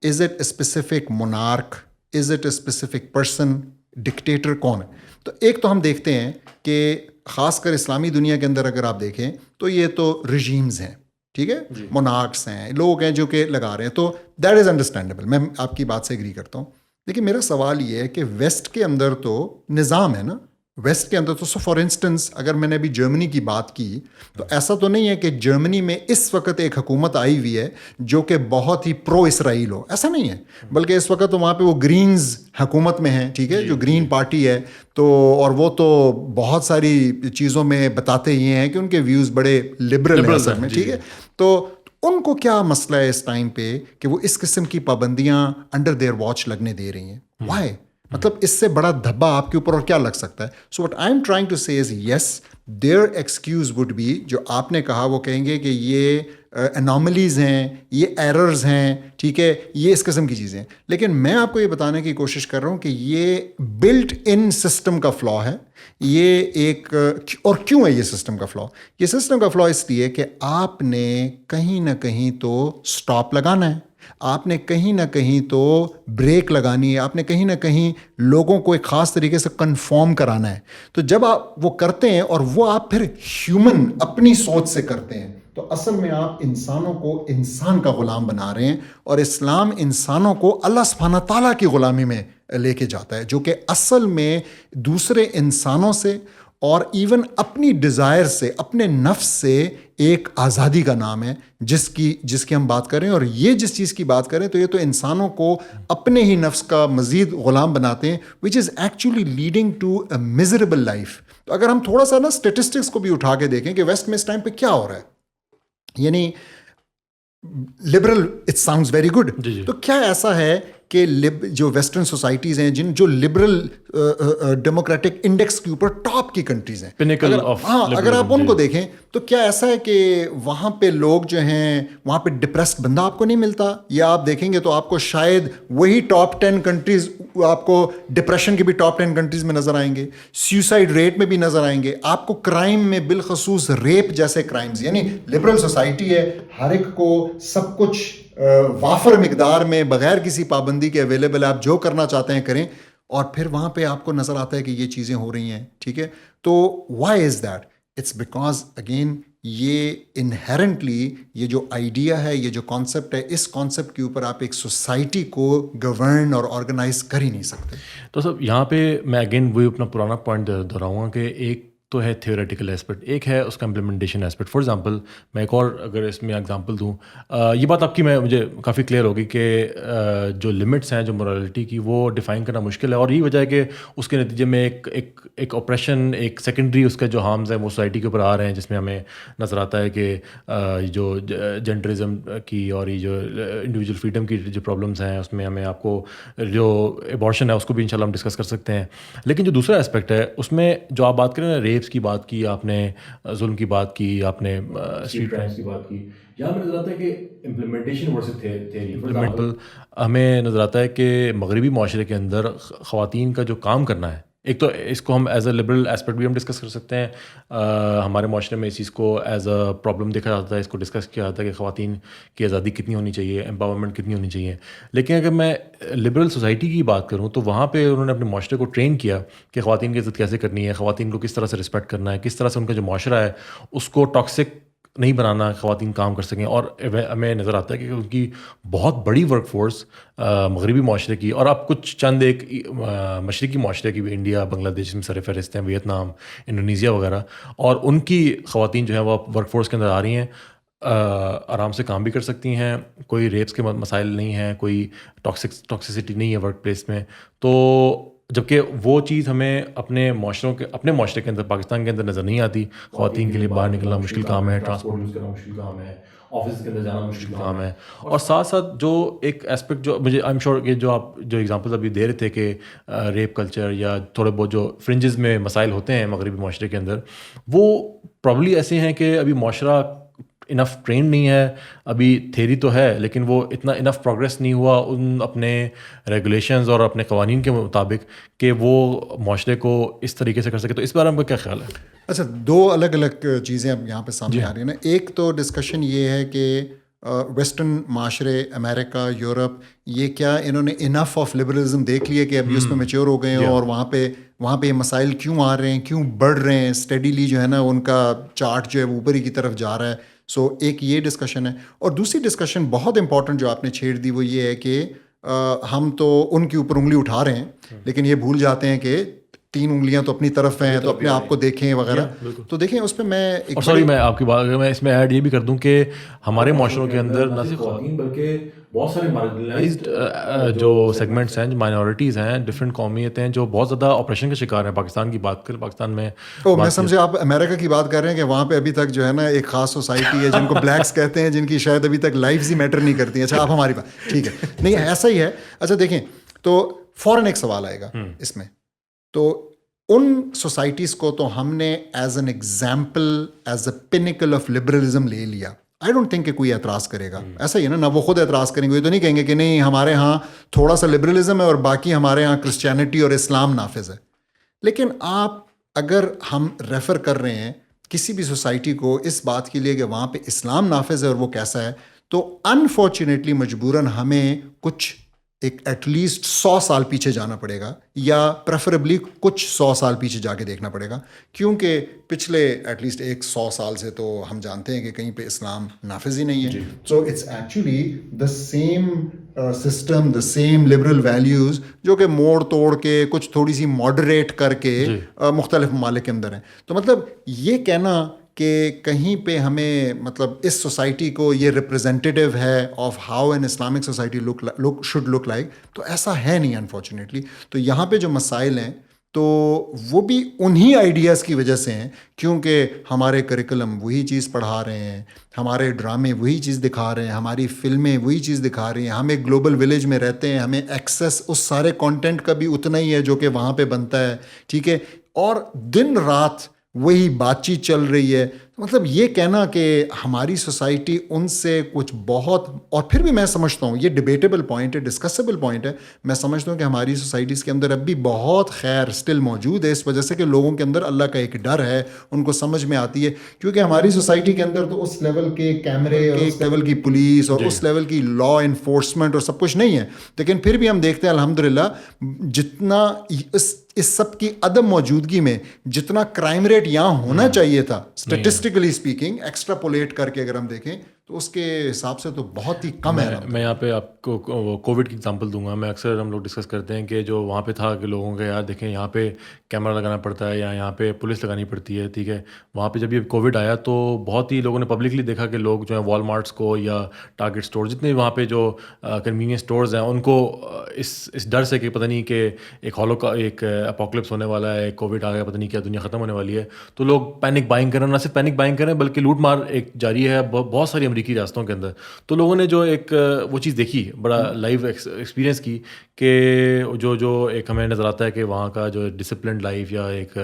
B: is it specific monarch, is it specific person, dictator کون ہے. تو ایک تو ہم دیکھتے ہیں کہ خاص کر اسلامی دنیا کے اندر اگر آپ دیکھیں تو یہ تو رجیمز ہیں, ٹھیک ہے, مونارکس ہیں, لوگ ہیں جو کہ لگا رہے ہیں. تو دیٹ از انڈرسٹینڈیبل, میں آپ کی بات سے ایگری کرتا ہوں. لیکن میرا سوال یہ ہے کہ ویسٹ کے اندر تو نظام ہے نا, ویسٹ کے اندر تو فار انسٹنس اگر میں نے ابھی جرمنی کی بات کی تو ایسا تو نہیں ہے کہ جرمنی میں اس وقت ایک حکومت آئی ہوئی ہے جو کہ بہت ہی پرو اسرائیل ہو, ایسا نہیں ہے. بلکہ اس وقت تو وہاں پہ وہ گرینز حکومت میں ہیں, ٹھیک ہے, جو گرین پارٹی ہے. تو اور وہ تو بہت ساری چیزوں میں بتاتے یہ ہیں کہ ان کے ویوز بڑے لبرل ہیں اصل میں, ٹھیک ہے. تو ان کو کیا مسئلہ ہے اس ٹائم پہ کہ وہ اس قسم کی پابندیاں انڈر دیئر واچ لگنے دے رہی ہیں؟ وائی, مطلب اس سے بڑا دھبا آپ کے اوپر اور کیا لگ سکتا ہے؟ So what I am trying to say is yes there excuse would be, جو آپ نے کہا وہ کہیں گے کہ یہ اناملیز ہیں, یہ ایررز ہیں, ٹھیک ہے, یہ اس قسم کی چیزیں. لیکن میں آپ کو یہ بتانے کی کوشش کر رہا ہوں کہ یہ بلٹ ان سسٹم کا فلا ہے. یہ ایک, اور کیوں ہے یہ سسٹم کا فلا؟ یہ سسٹم کا فلا اس لیے کہ آپ نے کہیں نہ کہیں تو سٹاپ لگانا ہے, آپ نے کہیں نہ کہیں تو بریک لگانی ہے, آپ نے کہیں نہ کہیں لوگوں کو ایک خاص طریقے سے کنفارم کرانا ہے. تو جب آپ وہ کرتے ہیں اور وہ آپ پھر ہیومن اپنی سوچ سے کرتے ہیں تو اصل میں آپ انسانوں کو انسان کا غلام بنا رہے ہیں. اور اسلام انسانوں کو اللہ سبحانہ تعالیٰ کی غلامی میں لے کے جاتا ہے, جو کہ اصل میں دوسرے انسانوں سے اور ایون اپنی ڈیزائر سے, اپنے نفس سے ایک آزادی کا نام ہے جس کی ہم بات کریں. اور یہ جس چیز کی بات کریں تو یہ تو انسانوں کو اپنے ہی نفس کا مزید غلام بناتے ہیں, which is actually leading to a miserable life. تو اگر ہم تھوڑا سا نا اسٹیٹسٹکس کو بھی اٹھا کے دیکھیں کہ ویسٹ میں اس ٹائم پہ کیا ہو رہا ہے, یعنی liberal it sounds very good, تو کیا ایسا ہے کہ جو ویسٹرن سوسائٹیز ہیں جو لبرل ڈیموکریٹک انڈیکس کے اوپر ٹاپ کی کنٹریز ہیں, اگر آپ ان کو دیکھیں تو کیا ایسا ہے کہ وہاں پہ لوگ جو ہیں وہاں پہ ڈپریسڈ بندہ آپ کو نہیں ملتا, یا آپ دیکھیں گے تو آپ کو شاید وہی ٹاپ 10 کنٹریز آپ کو ڈپریشن کے بھی ٹاپ 10 کنٹریز میں نظر آئیں گے, سیوسائڈ ریٹ میں بھی نظر آئیں گے آپ کو, کرائم میں بالخصوص ریپ جیسے کرائمز, یعنی لبرل سوسائٹی ہے, ہر ایک کو سب کچھ وافر مقدار میں بغیر کسی پابندی کے اویلیبل ہے, آپ جو کرنا چاہتے ہیں کریں, اور پھر وہاں پہ آپ کو نظر آتا ہے کہ یہ چیزیں ہو رہی ہیں. ٹھیک ہے, تو why is that? It's because again یہ انہیرنٹلی یہ جو آئیڈیا ہے, یہ جو کانسیپٹ ہے, اس کانسیپٹ کے اوپر آپ ایک سوسائٹی کو گورن اور آرگنائز کر ہی نہیں سکتے.
A: تو سب یہاں پہ میں اگین وہی اپنا پرانا پوائنٹ دہراؤں گا کہ ایک تو ہے تھیوریٹیکل ایسپیکٹ, ایک ہے اس کا امپلیمنٹیشن ایسپیکٹ. فار ایگزامپل میں ایک اور اگر اس میں ایگزامپل دوں, یہ بات آپ کی مجھے کافی کلیئر ہوگی کہ جو لمٹس ہیں جو مورالٹی کی وہ ڈیفائن کرنا مشکل ہے, اور یہی وجہ ہے کہ اس کے نتیجے میں ایک آپریشن, ایک سیکنڈری اس کے جو ہارمز ہیں وہ سوسائٹی کے اوپر آ رہے ہیں, جس میں ہمیں نظر آتا ہے کہ جو جنڈرزم کی اور یہ جو انڈیویجول فریڈم کی جو پرابلمس ہیں اس میں ہمیں آپ کو جو ایبارشن ہے اس کو بھی انشاءاللہ ہم ڈسکس کر سکتے ہیں. لیکن جو دوسرا اسپیکٹ ہے اس میں جو آپ بات کریں نا, ریپس کی بات کی آپ نے, ظلم کی بات کی آپ نے, اسٹریٹ کرائمس کی بات کی, یہاں پہ نظر آتا ہے کہ امپلیمنٹیشن ورسز تھیوری. امپلیمنٹل ہمیں نظر آتا ہے کہ مغربی معاشرے کے اندر خواتین کا جو کام کرنا ہے, ایک تو اس کو ہم ایز اے لبرل ایسپیکٹ بھی ہم ڈسکس کر سکتے ہیں, ہمارے معاشرے میں اس چیز کو ایز اے پرابلم دیکھا جاتا ہے, اس کو ڈسکس کیا جاتا ہے کہ خواتین کی آزادی کتنی ہونی چاہیے, امپاورمنٹ کتنی ہونی چاہیے. لیکن اگر میں لبرل سوسائٹی کی بات کروں تو وہاں پہ انہوں نے اپنے معاشرے کو ٹرین کیا کہ خواتین کی عزت کیسے کرنی ہے, خواتین کو کس طرح سے رسپیکٹ کرنا ہے, کس طرح سے ان کا جو معاشرہ ہے اس کو ٹاکسک نہیں بنانا, خواتین کام کر سکیں. اور ہمیں نظر آتا ہے کہ ان کی بہت بڑی ورک فورس مغربی معاشرے کی, اور اب کچھ چند ایک مشرقی معاشرے کی بھی, انڈیا, بنگلہ دیش میں سر فہرست ہیں, ویتنام, انڈونیزیا وغیرہ, اور ان کی خواتین جو ہیں وہ ورک فورس کے اندر آ رہی ہیں, آرام سے کام بھی کر سکتی ہیں, کوئی ریپس کے مسائل نہیں ہیں, کوئی ٹاکسیسٹی نہیں ہے ورک پلیس میں. تو جبکہ وہ چیز ہمیں اپنے معاشرے کے اندر, پاکستان کے اندر نظر نہیں آتی. خواتین کے لیے باہر نکلنا مشکل کام ہے, ٹرانسپورٹ یوز کرنا مشکل کام ہے, آفس کے اندر جانا مشکل کام ہے. اور ساتھ ساتھ جو ایک اسپیکٹ جو مجھے آئی ایم شیور کہ جو آپ جو ایگزامپل ابھی دے رہے تھے کہ ریپ کلچر یا تھوڑے بہت جو فرنجز میں مسائل ہوتے ہیں مغربی معاشرے کے اندر, وہ پرابلی ایسے ہیں کہ ابھی معاشرہ انف ٹرینڈ نہیں ہے. ابھی تھیری تو ہے لیکن وہ اتنا انف پروگریس نہیں ہوا ان اپنے ریگولیشنز اور اپنے قوانین کے مطابق کہ وہ معاشرے کو اس طریقے سے کر سکے. تو اس بارے میں کیا خیال ہے؟
B: اچھا, دو الگ الگ چیزیں اب یہاں پہ سامنے آ رہی ہیں نا. ایک تو ڈسکشن یہ ہے کہ ویسٹرن معاشرے, امریکہ, یورپ, یہ کیا انہوں نے انف آف لبرلزم دیکھ لیے کہ ابھی اس میں میچور ہو گئے ہیں, اور وہاں پہ یہ مسائل کیوں آ رہے ہیں, کیوں بڑھ رہے ہیں, اسٹڈیلی جو ہے نا ان کا چارٹ جو ہے وہ اوپر ہی کی طرف جا رہا ہے. سو ایک یہ ڈسکشن ہے. اور دوسری ڈسکشن بہت امپورٹنٹ جو آپ نے چھیڑ دی وہ یہ ہے کہ ہم تو ان کے اوپر انگلی اٹھا رہے ہیں لیکن یہ بھول جاتے ہیں کہ 3 انگلیاں تو اپنی طرف ہیں, تو اپنے آپ کو دیکھیں وغیرہ. تو دیکھیں اس پہ میں
A: سوری میں آپ کی بات میں اس میں ایڈ یہ بھی کر دوں کہ ہمارے معاشروں کے اندر نہ صرف خواتین بلکہ بہت سارے مارجنلائزڈ جو سیگمنٹس ہیں, جو مائنورٹیز ہیں, ڈفرینٹ قومیتیں ہیں جو بہت زیادہ آپریشن کا شکار ہیں. پاکستان کی بات کریں, پاکستان میں
B: میں سمجھے آپ امریکہ کی بات کر رہے ہیں کہ وہاں پہ ابھی تک جو ہے نا ایک خاص سوسائٹی ہے جن کو بلیکس کہتے ہیں, جن کی شاید ابھی تک لائفز ہی میٹر نہیں کرتی ہیں. اچھا, آپ ہماری بات ٹھیک ہے, نہیں ایسا ہی ہے. اچھا دیکھیں, تو فوراً ایک سوال آئے گا اس میں. تو ان سوسائٹیز کو تو ہم نے as an example, as a pinnacle of liberalism لے لیا. آئی ڈونٹ تھنک کہ کوئی اعتراض کرے گا. ایسا ہی ہے نا, وہ خود اعتراض کریں گے, یہ تو نہیں کہیں گے کہ نہیں ہمارے ہاں تھوڑا سا لبرلزم ہے اور باقی ہمارے ہاں کرسچینٹی اور اسلام نافذ ہے. لیکن آپ اگر ہم ریفر کر رہے ہیں کسی بھی سوسائٹی کو اس بات کے لیے کہ وہاں پہ اسلام نافذ ہے اور وہ کیسا ہے, تو انفارچونیٹلی مجبوراً ہمیں کچھ ایک ایٹ لیسٹ 100 سال پیچھے جانا پڑے گا, یا پریفریبلی کچھ 100 سال پیچھے جا کے دیکھنا پڑے گا, کیونکہ پچھلے ایٹ لیسٹ 100 سال سے تو ہم جانتے ہیں کہ کہیں پہ اسلام نافذ ہی نہیں ہے. So it's actually the same system, the same liberal values جو کہ موڑ توڑ کے کچھ تھوڑی سی ماڈریٹ کر کے مختلف ممالک کے اندر ہیں. تو مطلب یہ کہنا کہ کہیں پہ ہمیں مطلب اس سوسائٹی کو یہ ریپرزینٹیو ہے of how an Islamic society should look like, تو ایسا ہے نہیں انفارچونیٹلی. تو یہاں پہ جو مسائل ہیں تو وہ بھی انہی آئیڈیاز کی وجہ سے ہیں، کیونکہ ہمارے کریکولم وہی چیز پڑھا رہے ہیں، ہمارے ڈرامے وہی چیز دکھا رہے ہیں، ہماری فلمیں وہی چیز دکھا رہی ہیں، ہم ایک گلوبل ولیج میں رہتے ہیں، ہمیں ایکسیس اس سارے کانٹینٹ کا بھی اتنا ہی ہے جو کہ وہاں پہ بنتا ہے، ٹھیک ہے، اور دن رات وہی بات چیت چل رہی ہے. مطلب یہ کہنا کہ ہماری سوسائٹی ان سے کچھ بہت، اور پھر بھی میں سمجھتا ہوں یہ ڈبیٹیبل پوائنٹ ہے، ڈسکسیبل پوائنٹ ہے، میں سمجھتا ہوں کہ ہماری سوسائٹیز کے اندر اب بھی بہت خیر اسٹل موجود ہے، اس وجہ سے کہ لوگوں کے اندر اللہ کا ایک ڈر ہے، ان کو سمجھ میں آتی ہے، کیونکہ ہماری سوسائٹی کے اندر تو اس لیول کے کیمرے اور اس لیول کی پولیس اور اس لیول کی لا انفورسمنٹ اور سب کچھ نہیں ہے، لیکن پھر بھی ہم دیکھتے ہیں الحمدللہ جتنا اس سب کی عدم موجودگی میں جتنا کرائم ریٹ یہاں ہونا چاہیے تھا اسٹیٹسٹکلی اسپیکنگ، ایکسٹراپولیٹ کر کے اگر ہم دیکھیں تو اس کے حساب سے تو بہت ہی کم ہے.
A: میں یہاں پہ آپ کو کووڈ کی اگزامپل دوں گا. میں اکثر ہم لوگ ڈسکس کرتے ہیں کہ جو وہاں پہ تھا کہ لوگوں کے یار دیکھیں یہاں پہ کیمرہ لگانا پڑتا ہے یا یہاں پہ پولیس لگانی پڑتی ہے، ٹھیک ہے. وہاں پہ جب یہ کووڈ آیا تو بہت ہی لوگوں نے پبلکلی دیکھا کہ لوگ جو ہیں وال مارٹس کو یا ٹارگیٹ اسٹور جتنے وہاں پہ جو کنوینئنس اسٹورز ہیں ان کو اس ڈر سے کہ پتہ نہیں کہ ایک اپوکلپس ہونے والا ہے، کووڈ آ گیا، پتہ نہیں کیا دنیا ختم ہونے والی ہے، تو لوگ پینک بائنگ کریں، نہ صرف پینک بائنگ کریں بلکہ لوٹ مار ایک جاری ہے بہت ساری امریکی ریاستوں کے اندر. تو لوگوں نے جو ایک وہ چیز دیکھی، بڑا لائیو ایکسپیرینس کی کہ جو ایک ہمیں نظر آتا ہے کہ وہاں کا جو ڈسپلنڈ لائف یا ایک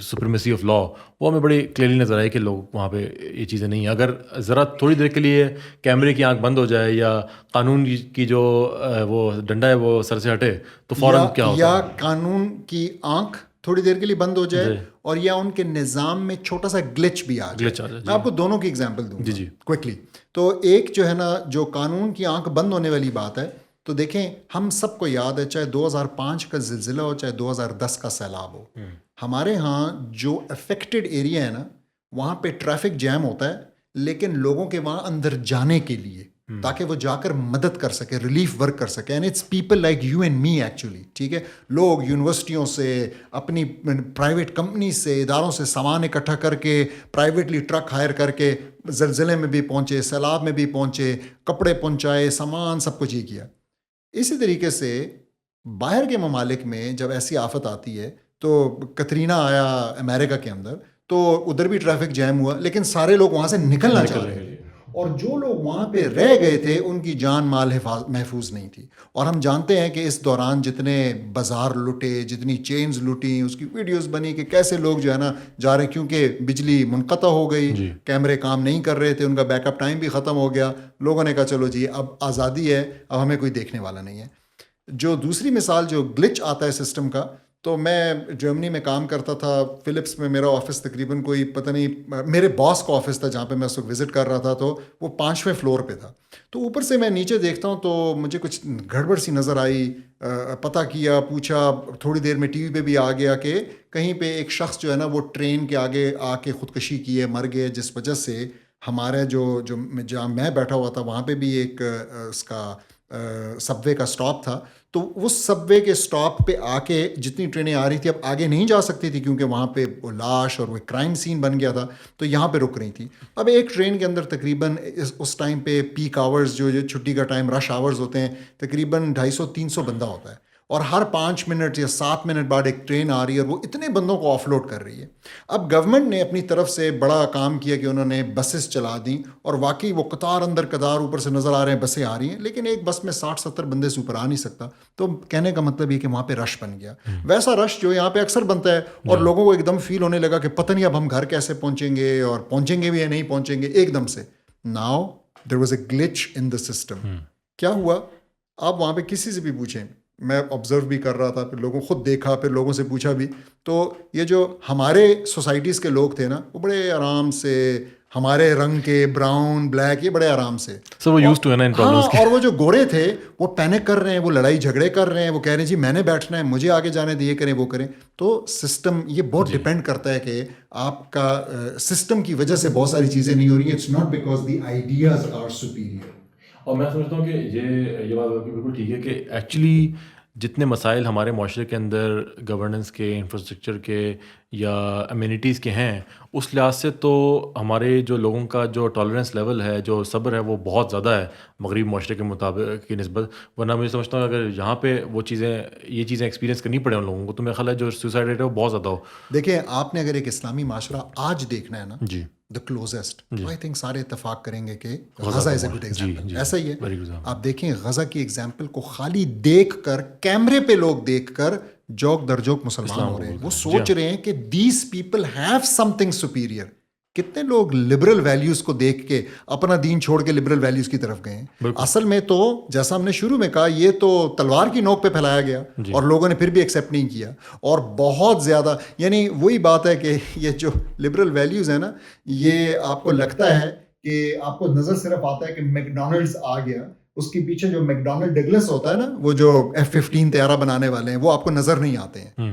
A: سپریمیسی آف لا، وہ ہمیں بڑی کلیئرلی نظر آئی کہ لوگ وہاں پہ یہ چیزیں نہیں ہیں. اگر ذرا تھوڑی دیر کے لیے کیمرے کی آنکھ بند ہو جائے یا قانون کی جو وہ ڈنڈا ہے وہ سر سے ہٹے تو فوراً کیا ہوتا ہے،
B: یا قانون کی آنکھ تھوڑی دیر کے لیے بند ہو جائے اور یا ان کے نظام میں چھوٹا سا گلچ بھی آ جائے. میں آپ کو دونوں کی ایگزامپل دوں گا کوئکلی. تو ایک جو ہے نا جو قانون کی آنکھ بند ہونے والی بات ہے، تو دیکھیں ہم سب کو یاد ہے، چاہے 2005 کا زلزلہ ہو چاہے 2010 کا سیلاب ہو، ہمارے ہاں جو افیکٹڈ ایریا ہے نا وہاں پہ ٹریفک جیم ہوتا ہے، لیکن لوگوں کے وہاں اندر جانے کے لیے تاکہ وہ جا کر مدد کر سکے، ریلیف ورک کر سکے، and it's people like you and me actually, ٹھیک ہے. لوگ یونیورسٹیوں سے، اپنی پرائیویٹ کمپنی سے، اداروں سے سامان اکٹھا کر کے پرائیویٹلی ٹرک ہائر کر کے زلزلے میں بھی پہنچے، سیلاب میں بھی پہنچے، کپڑے پہنچائے، سامان سب کچھ ہی کیا. اسی طریقے سے باہر کے ممالک میں جب ایسی آفت آتی ہے، تو کترینا آیا امریکہ کے اندر، تو ادھر بھی ٹریفک جیم ہوا، لیکن سارے لوگ وہاں سے نکلنا چاہ رہے تھے، اور جو لوگ وہاں پہ رہ گئے تھے ان کی جان مال محفوظ نہیں تھی. اور ہم جانتے ہیں کہ اس دوران جتنے بازار لوٹے، جتنی چینز لوٹیں، اس کی ویڈیوز بنی کہ کیسے لوگ جو ہے نا جا رہے ہیں، کیونکہ بجلی منقطع ہو گئی، کیمرے کام نہیں کر رہے تھے، ان کا بیک اپ ٹائم بھی ختم ہو گیا، لوگوں نے کہا چلو جی اب آزادی ہے، اب ہمیں کوئی دیکھنے والا نہیں ہے. جو دوسری مثال جو گلچ آتا ہے سسٹم کا، تو میں جرمنی میں کام کرتا تھا، فلپس میں میرا آفس تقریباً کوئی پتہ نہیں، میرے باس کا آفس تھا جہاں پہ میں اس وقت وزٹ کر رہا تھا، تو وہ 5ویں فلور پہ تھا. تو اوپر سے میں نیچے دیکھتا ہوں تو مجھے کچھ گڑبڑ سی نظر آئی، پتہ کیا، پوچھا، تھوڑی دیر میں ٹی وی پہ بھی آ گیا کہ کہیں پہ ایک شخص جو ہے نا وہ ٹرین کے آگے آ کے خودکشی کی ہے، مر گئے، جس وجہ سے ہمارے جو جہاں میں بیٹھا ہوا تھا وہاں پہ بھی ایک اس کا سب وے کا اسٹاپ تھا. تو اس سب وے کے اسٹاپ پہ آ کے جتنی ٹرینیں آ رہی تھی اب آگے نہیں جا سکتی تھی، کیونکہ وہاں پہ وہ لاش اور وہ کرائم سین بن گیا تھا، تو یہاں پہ رک رہی تھی. اب ایک ٹرین کے اندر تقریباً اس ٹائم پہ پیک آورز جو چھٹی کا ٹائم، رش آورز ہوتے ہیں، تقریباً 250-300 بندہ ہوتا ہے، اور ہر 5 منٹ یا 7 منٹ بعد ایک ٹرین آ رہی ہے اور وہ اتنے بندوں کو آف لوڈ کر رہی ہے. اب گورنمنٹ نے اپنی طرف سے بڑا کام کیا کہ انہوں نے بسز چلا دیں، اور واقعی وہ قطار اندر قطار اوپر سے نظر آ رہے ہیں، بسیں آ رہی ہیں، لیکن ایک بس میں 60-70 بندے سے اوپر آ نہیں سکتا. تو کہنے کا مطلب یہ کہ وہاں پہ رش بن گیا، ویسا رش جو یہاں پہ اکثر بنتا ہے، اور لوگوں کو ایک دم فیل ہونے لگا کہ پتہ نہیں اب ہم گھر کیسے پہنچیں گے، اور پہنچیں گے بھی یا نہیں پہنچیں گے ایک دم سے. Now there was a glitch in the system. کیا ہوا؟ آپ وہاں پہ کسی سے بھی پوچھیں، میں آبزرو بھی کر رہا تھا، پھر لوگوں خود دیکھا، پھر لوگوں سے پوچھا بھی، تو یہ جو ہمارے سوسائٹیز کے لوگ تھے نا وہ بڑے آرام سے، ہمارے رنگ کے، براؤن بلیک، یہ بڑے آرام سے
A: سر وہ یوز ٹو ہے نا ان پرابلمز کے.
B: اور وہ جو گورے تھے وہ پینک کر رہے ہیں، وہ لڑائی جھگڑے کر رہے ہیں، وہ کہہ رہے ہیں جی میں نے بیٹھنا ہے، مجھے آگے جانے دیں، یہ کریں وہ کریں. تو سسٹم یہ بہت ڈپینڈ کرتا ہے کہ آپ کا سسٹم کی وجہ سے بہت ساری چیزیں نہیں ہو رہی ہیں. It's not because the ideas are superior.
A: اور میں سمجھتا ہوں کہ یہ بات بالکل ٹھیک ہے کہ ایکچولی جتنے مسائل ہمارے معاشرے کے اندر گورننس کے، انفراسٹرکچر کے، یا امینٹیز کے ہیں اس لحاظ سے تو ہمارے جو لوگوں کا جو ٹالرنس لیول ہے, جو صبر ہے, وہ بہت زیادہ ہے مغربی معاشرے کے مطابق کی نسبت. ورنہ مجھے سمجھتا ہوں اگر یہاں پہ وہ چیزیں یہ چیزیں ایکسپیرینس کرنی پڑے ان لوگوں کو تو میرا خیال ہے جو سوسائڈ ریٹ ہے وہ بہت زیادہ ہو.
B: دیکھیں آپ نے اگر ایک اسلامی معاشرہ آج دیکھنا ہے نا,
A: جی
B: دا کلوزسٹ, آئی تھنک سارے اتفاق کریں گے کہ
A: غزہ
B: غزہ از اے گڈ ایگزامپل. ایسا ہی ہے, آپ دیکھیں غزہ کی ایگزامپل کو خالی دیکھ کر, کیمرے پہ لوگ دیکھ کر جوک در جوک مسلمان ہو رہے ہیں. وہ سوچ رہے ہیں کہ these people have some thing superior. کتنے لوگ لبرل ویلیوز کو دیکھ کے اپنا دین چھوڑ کے لبرل ویلیوز کی طرف گئے ہیں. اصل میں تو جیسا ہم نے شروع میں کہا, یہ تو تلوار کی نوک پہ پھیلایا گیا اور لوگوں نے پھر بھی ایکسیپٹ نہیں کیا. اور بہت زیادہ, یعنی وہی بات ہے کہ یہ جو لبرل ویلیوز ہیں نا, یہ آپ کو لگتا ہے کہ آپ کو نظر صرف آتا ہے کہ میکڈونلڈز آ گیا, اس کے پیچھے جو میکڈونلڈ ڈگلس ہوتا ہے نا, وہ جو F-15 طیارہ بنانے والے ہیں, وہ آپ کو نظر نہیں آتے ہیں.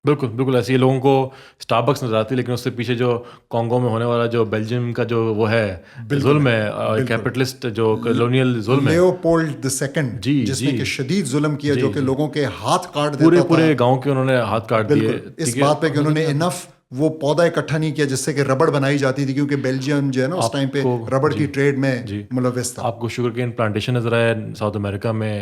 A: بالکل بالکل ایسے ہی لوگوں کو اسٹاربکس نظر آتی ہے, لیکن اس سے پیچھے جو کانگو میں ہونے والا جو بیلجیم کا جو وہ ہے ظلم ہے, کیپٹلسٹ جو کالونیل ظلم ہے,
B: لیوپولڈ II جس نے کہ شدید ظلم کیا, جو کہ لوگوں کے ہاتھ کاٹ دیتا تھا,
A: پورے گاؤں کے انہوں نے ہاتھ کاٹ دیے
B: اس بات پہ کہ انہوں نے انف وہ پودا اکٹھا نہیں کیا جس سے کہ ربڑ بنائی جاتی تھی, کیونکہ بیلجیم جو ہے نا اس ٹائم پہ ربڑ کی ٹریڈ میں ملوث تھا.
A: آپ کو شوگر کین پلانٹیشن نظر آیا ساؤتھ امریکہ میں,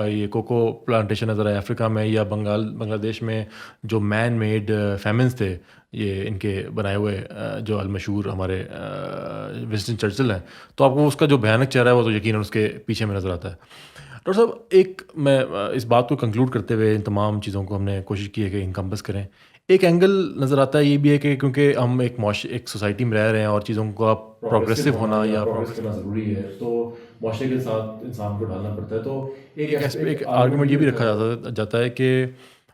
A: یہ کوکو پلانٹیشن نظر آیا افریقہ میں, یا بنگلہ دیش میں جو مین میڈ فیمنس تھے یہ ان کے بنائے ہوئے, جو المشہور ہمارے ونسٹن چرچل ہیں. تو آپ کو اس کا جو بھیانک چہرہ ہے وہ تو یقیناً اس کے پیچھے میں نظر آتا ہے. ڈاکٹر صاحب ایک میں اس بات کو کنکلوڈ کرتے ہوئے ان تمام چیزوں کو ہم نے کوشش کی ہے کہ انکمپس کریں, ایک اینگل نظر آتا ہے یہ بھی ہے کہ کیونکہ ہم ایک سوسائٹی میں رہ رہے ہیں اور چیزوں کا پروگریسو ہونا یا پروگریس کرنا ضروری ہے, تو معاشرے کے ساتھ انسان کو ڈالنا پڑتا ہے. تو ایک آرگومنٹ یہ بھی رکھا جاتا ہے کہ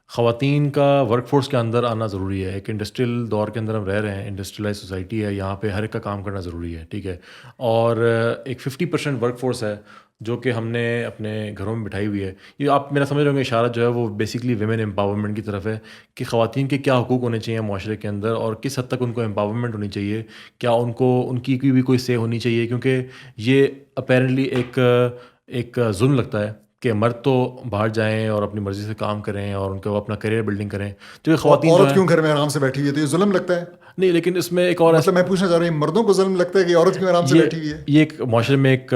A: خواتین کا ورک فورس کے اندر آنا ضروری ہے. ایک انڈسٹریل دور کے اندر ہم رہ رہے ہیں, انڈسٹریلائز سوسائٹی ہے, یہاں پہ ہر ایک کا کام کرنا ضروری ہے, ٹھیک ہے, اور ایک 50% ورک فورس ہے جو کہ ہم نے اپنے گھروں میں بٹھائی ہوئی ہے. یہ آپ میرا سمجھ رہے ہوں گے اشارہ جو ہے وہ بیسکلی ویمن امپاورمنٹ کی طرف ہے کہ خواتین کے کیا حقوق ہونے چاہیے معاشرے کے اندر, اور کس حد تک ان کو امپاورمنٹ ہونی چاہیے, کیا ان کو ان کی بھی کوئی سے ہونی چاہیے, کیونکہ یہ اپیرنٹلی ایک ظلم لگتا ہے کہ مرد تو باہر جائیں اور اپنی مرضی سے کام کریں اور ان کو اپنا کیریئر بلڈنگ کریں, تو یہ خواتین
B: عورت کیوں گھر میں آرام سے بیٹھی ہوئی ہے, تو یہ ظلم لگتا ہے.
A: نہیں, لیکن اس میں ایک اور
B: مطلب میں پوچھنا چاہ رہا ہوں مردوں کو ظلم لگتا ہے کہ عورت کیوں آرام سے بیٹھی ہوئی ہے.
A: یہ ایک معاشرے میں ایک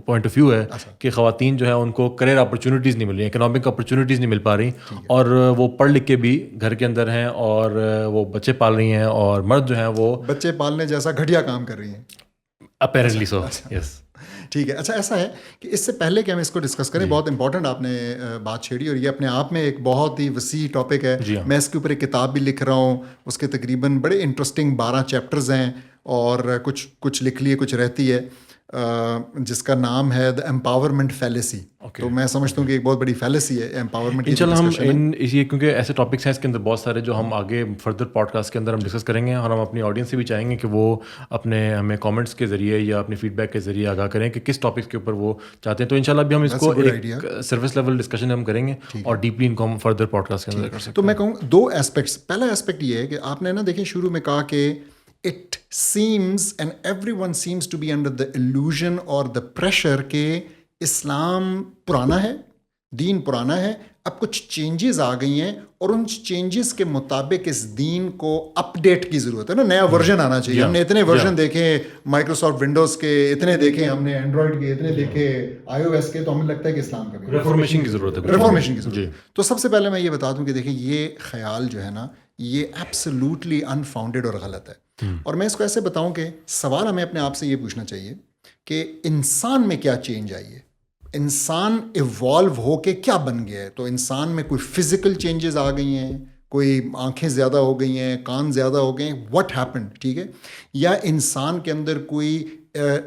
A: پوائنٹ آف ویو ہے کہ خواتین جو ہے ان کو کریئر اپرچونیٹیز نہیں مل رہی, اکنامک اپرچونیٹیز نہیں مل پا رہی, اور وہ پڑھ لکھ کے بھی گھر کے اندر ہیں اور وہ بچے پال رہی ہیں, اور مرد جو ہیں وہ
B: بچے پالنے جیسا گھٹیا کام کر رہی ہیں
A: اپیرنٹلی سو. یس
B: ٹھیک ہے. اچھا ایسا ہے کہ اس سے پہلے کہ ہم اس کو ڈسکس کریں, بہت امپورٹنٹ آپ نے بات چھیڑی, اور یہ اپنے آپ میں ایک بہت ہی وسیع ٹاپک ہے. میں اس کے اوپر ایک کتاب بھی لکھ رہا ہوں, اس کے تقریباً بڑے انٹرسٹنگ 12 چیپٹرز ہیں, اور کچھ لکھ لیے کچھ رہتی ہے, جس کا نام ہے دا امپاورمنٹ فیلیسی. تو میں سمجھتا ہوں کہ ایک بہت بڑی فیلیسی ہے امپاورمنٹ.
A: انشاءاللہ ہم کیونکہ ایسے ٹاپکس ہیں اس کے اندر بہت سارے جو ہم آگے فردر پوڈ کاسٹ کے اندر ہم ڈسکس کریں گے, اور ہم اپنی آڈینس سے بھی چاہیں گے کہ وہ اپنے ہمیں کامنٹس کے ذریعے یا اپنی فیڈ بیک کے ذریعے آگاہ کریں کہ کس ٹاپکس کے اوپر وہ چاہتے ہیں. تو انشاءاللہ ابھی ہم اس کو ایک سروس لیول ڈسکشن ہم کریں گے اور ڈیپلی ان کو ہم فردر پوڈ کاسٹ کے اندر کر سکتے ہیں.
B: تو میں کہوں 2 ایسپیکٹس. پہلا ایسپیکٹ یہ ہے کہ آپ نے نا دیکھیں شروع میں کہا کہ it seems and everyone seems to be under the illusion or the pressure کہ اسلام پرانا ہے, دین پرانا ہے, اب کچھ چینجز آ گئی ہیں, اور ان چینجز کے مطابق اس دین کو اپ ڈیٹ کی ضرورت ہے نا, نیا ورژن آنا چاہیے. ہم نے اتنے ورژن دیکھے مائکروسافٹ ونڈوز کے, اتنے دیکھے ہم نے اینڈرائڈ کے, اتنے دیکھے iOS کے, تو ہمیں لگتا ہے کہ اسلام کا بھی
A: ریفارمیشن کی ضرورت ہے.
B: ریفارمیشن کی ضرورت. تو سب سے پہلے میں یہ بتا دوں کہ دیکھیں یہ خیال جو ہے نا یہ ایبسلیوٹلی انفاؤنڈیڈ اور غلط ہے. اور میں اس کو ایسے بتاؤں کہ سوال ہمیں اپنے آپ سے یہ پوچھنا چاہیے کہ انسان میں کیا چینج آئی ہے, انسان ایوالو ہو کے کیا بن گیا ہے. تو انسان میں کوئی فزیکل چینجز آ گئی ہیں, کوئی آنکھیں زیادہ ہو گئی ہیں, کان زیادہ ہو گئے ہیں, واٹ ہیپنڈ, ٹھیک ہے, یا انسان کے اندر کوئی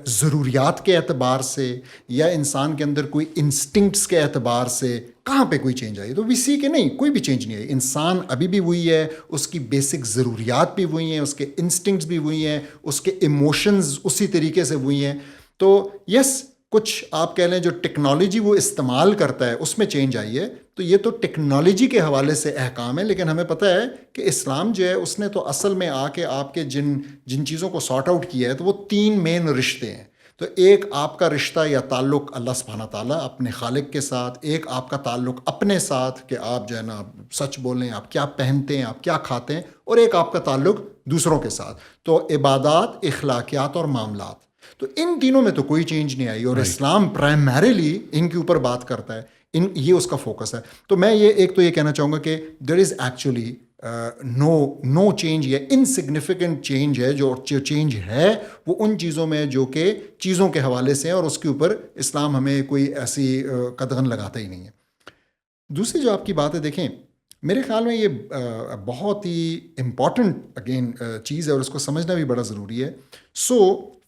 B: ضروریات کے اعتبار سے, یا انسان کے اندر کوئی انسٹنکٹس کے اعتبار سے کہاں پہ کوئی چینج آئی. تو وی سی کہ نہیں, کوئی بھی چینج نہیں آئی. انسان ابھی بھی وہی ہے, اس کی بیسک ضروریات بھی وہی ہیں, اس کے انسٹنکٹس بھی وہی ہیں, اس کے ایموشنز اسی طریقے سے وہی ہیں. تو یس کچھ آپ کہہ لیں جو ٹیکنالوجی وہ استعمال کرتا ہے اس میں چینج آئی ہے, تو یہ تو ٹیکنالوجی کے حوالے سے احکام ہے. لیکن ہمیں پتہ ہے کہ اسلام جو ہے اس نے تو اصل میں آ کے آپ کے جن چیزوں کو سارٹ آؤٹ کیا ہے تو وہ 3 مین رشتے ہیں. تو ایک آپ کا رشتہ یا تعلق اللہ سبحانہ تعالیٰ اپنے خالق کے ساتھ، ایک آپ کا تعلق اپنے ساتھ کہ آپ جو ہے نا سچ بولیں، آپ کیا پہنتے ہیں، آپ کیا کھاتے ہیں، اور ایک آپ کا تعلق دوسروں کے ساتھ. تو عبادات، اخلاقیات اور معاملات، تو ان تینوں میں تو کوئی چینج نہیں آئی، اور اسلام پرائمریلی ان کے اوپر بات کرتا ہے، یہ اس کا فوکس ہے. تو میں یہ کہنا چاہوں گا کہ دیر از ایکچولی نو چینج، یا انسگنیفیکنٹ چینج ہے. جو چینج ہے وہ ان چیزوں میں جو کہ چیزوں کے حوالے سے ہیں، اور اس کے اوپر اسلام ہمیں کوئی ایسی قدغن لگاتا ہی نہیں ہے. دوسری جو آپ کی بات ہے، دیکھیں میرے خیال میں یہ بہت ہی امپورٹنٹ اگین چیز ہے، اور اس کو سمجھنا بھی بڑا ضروری ہے. سو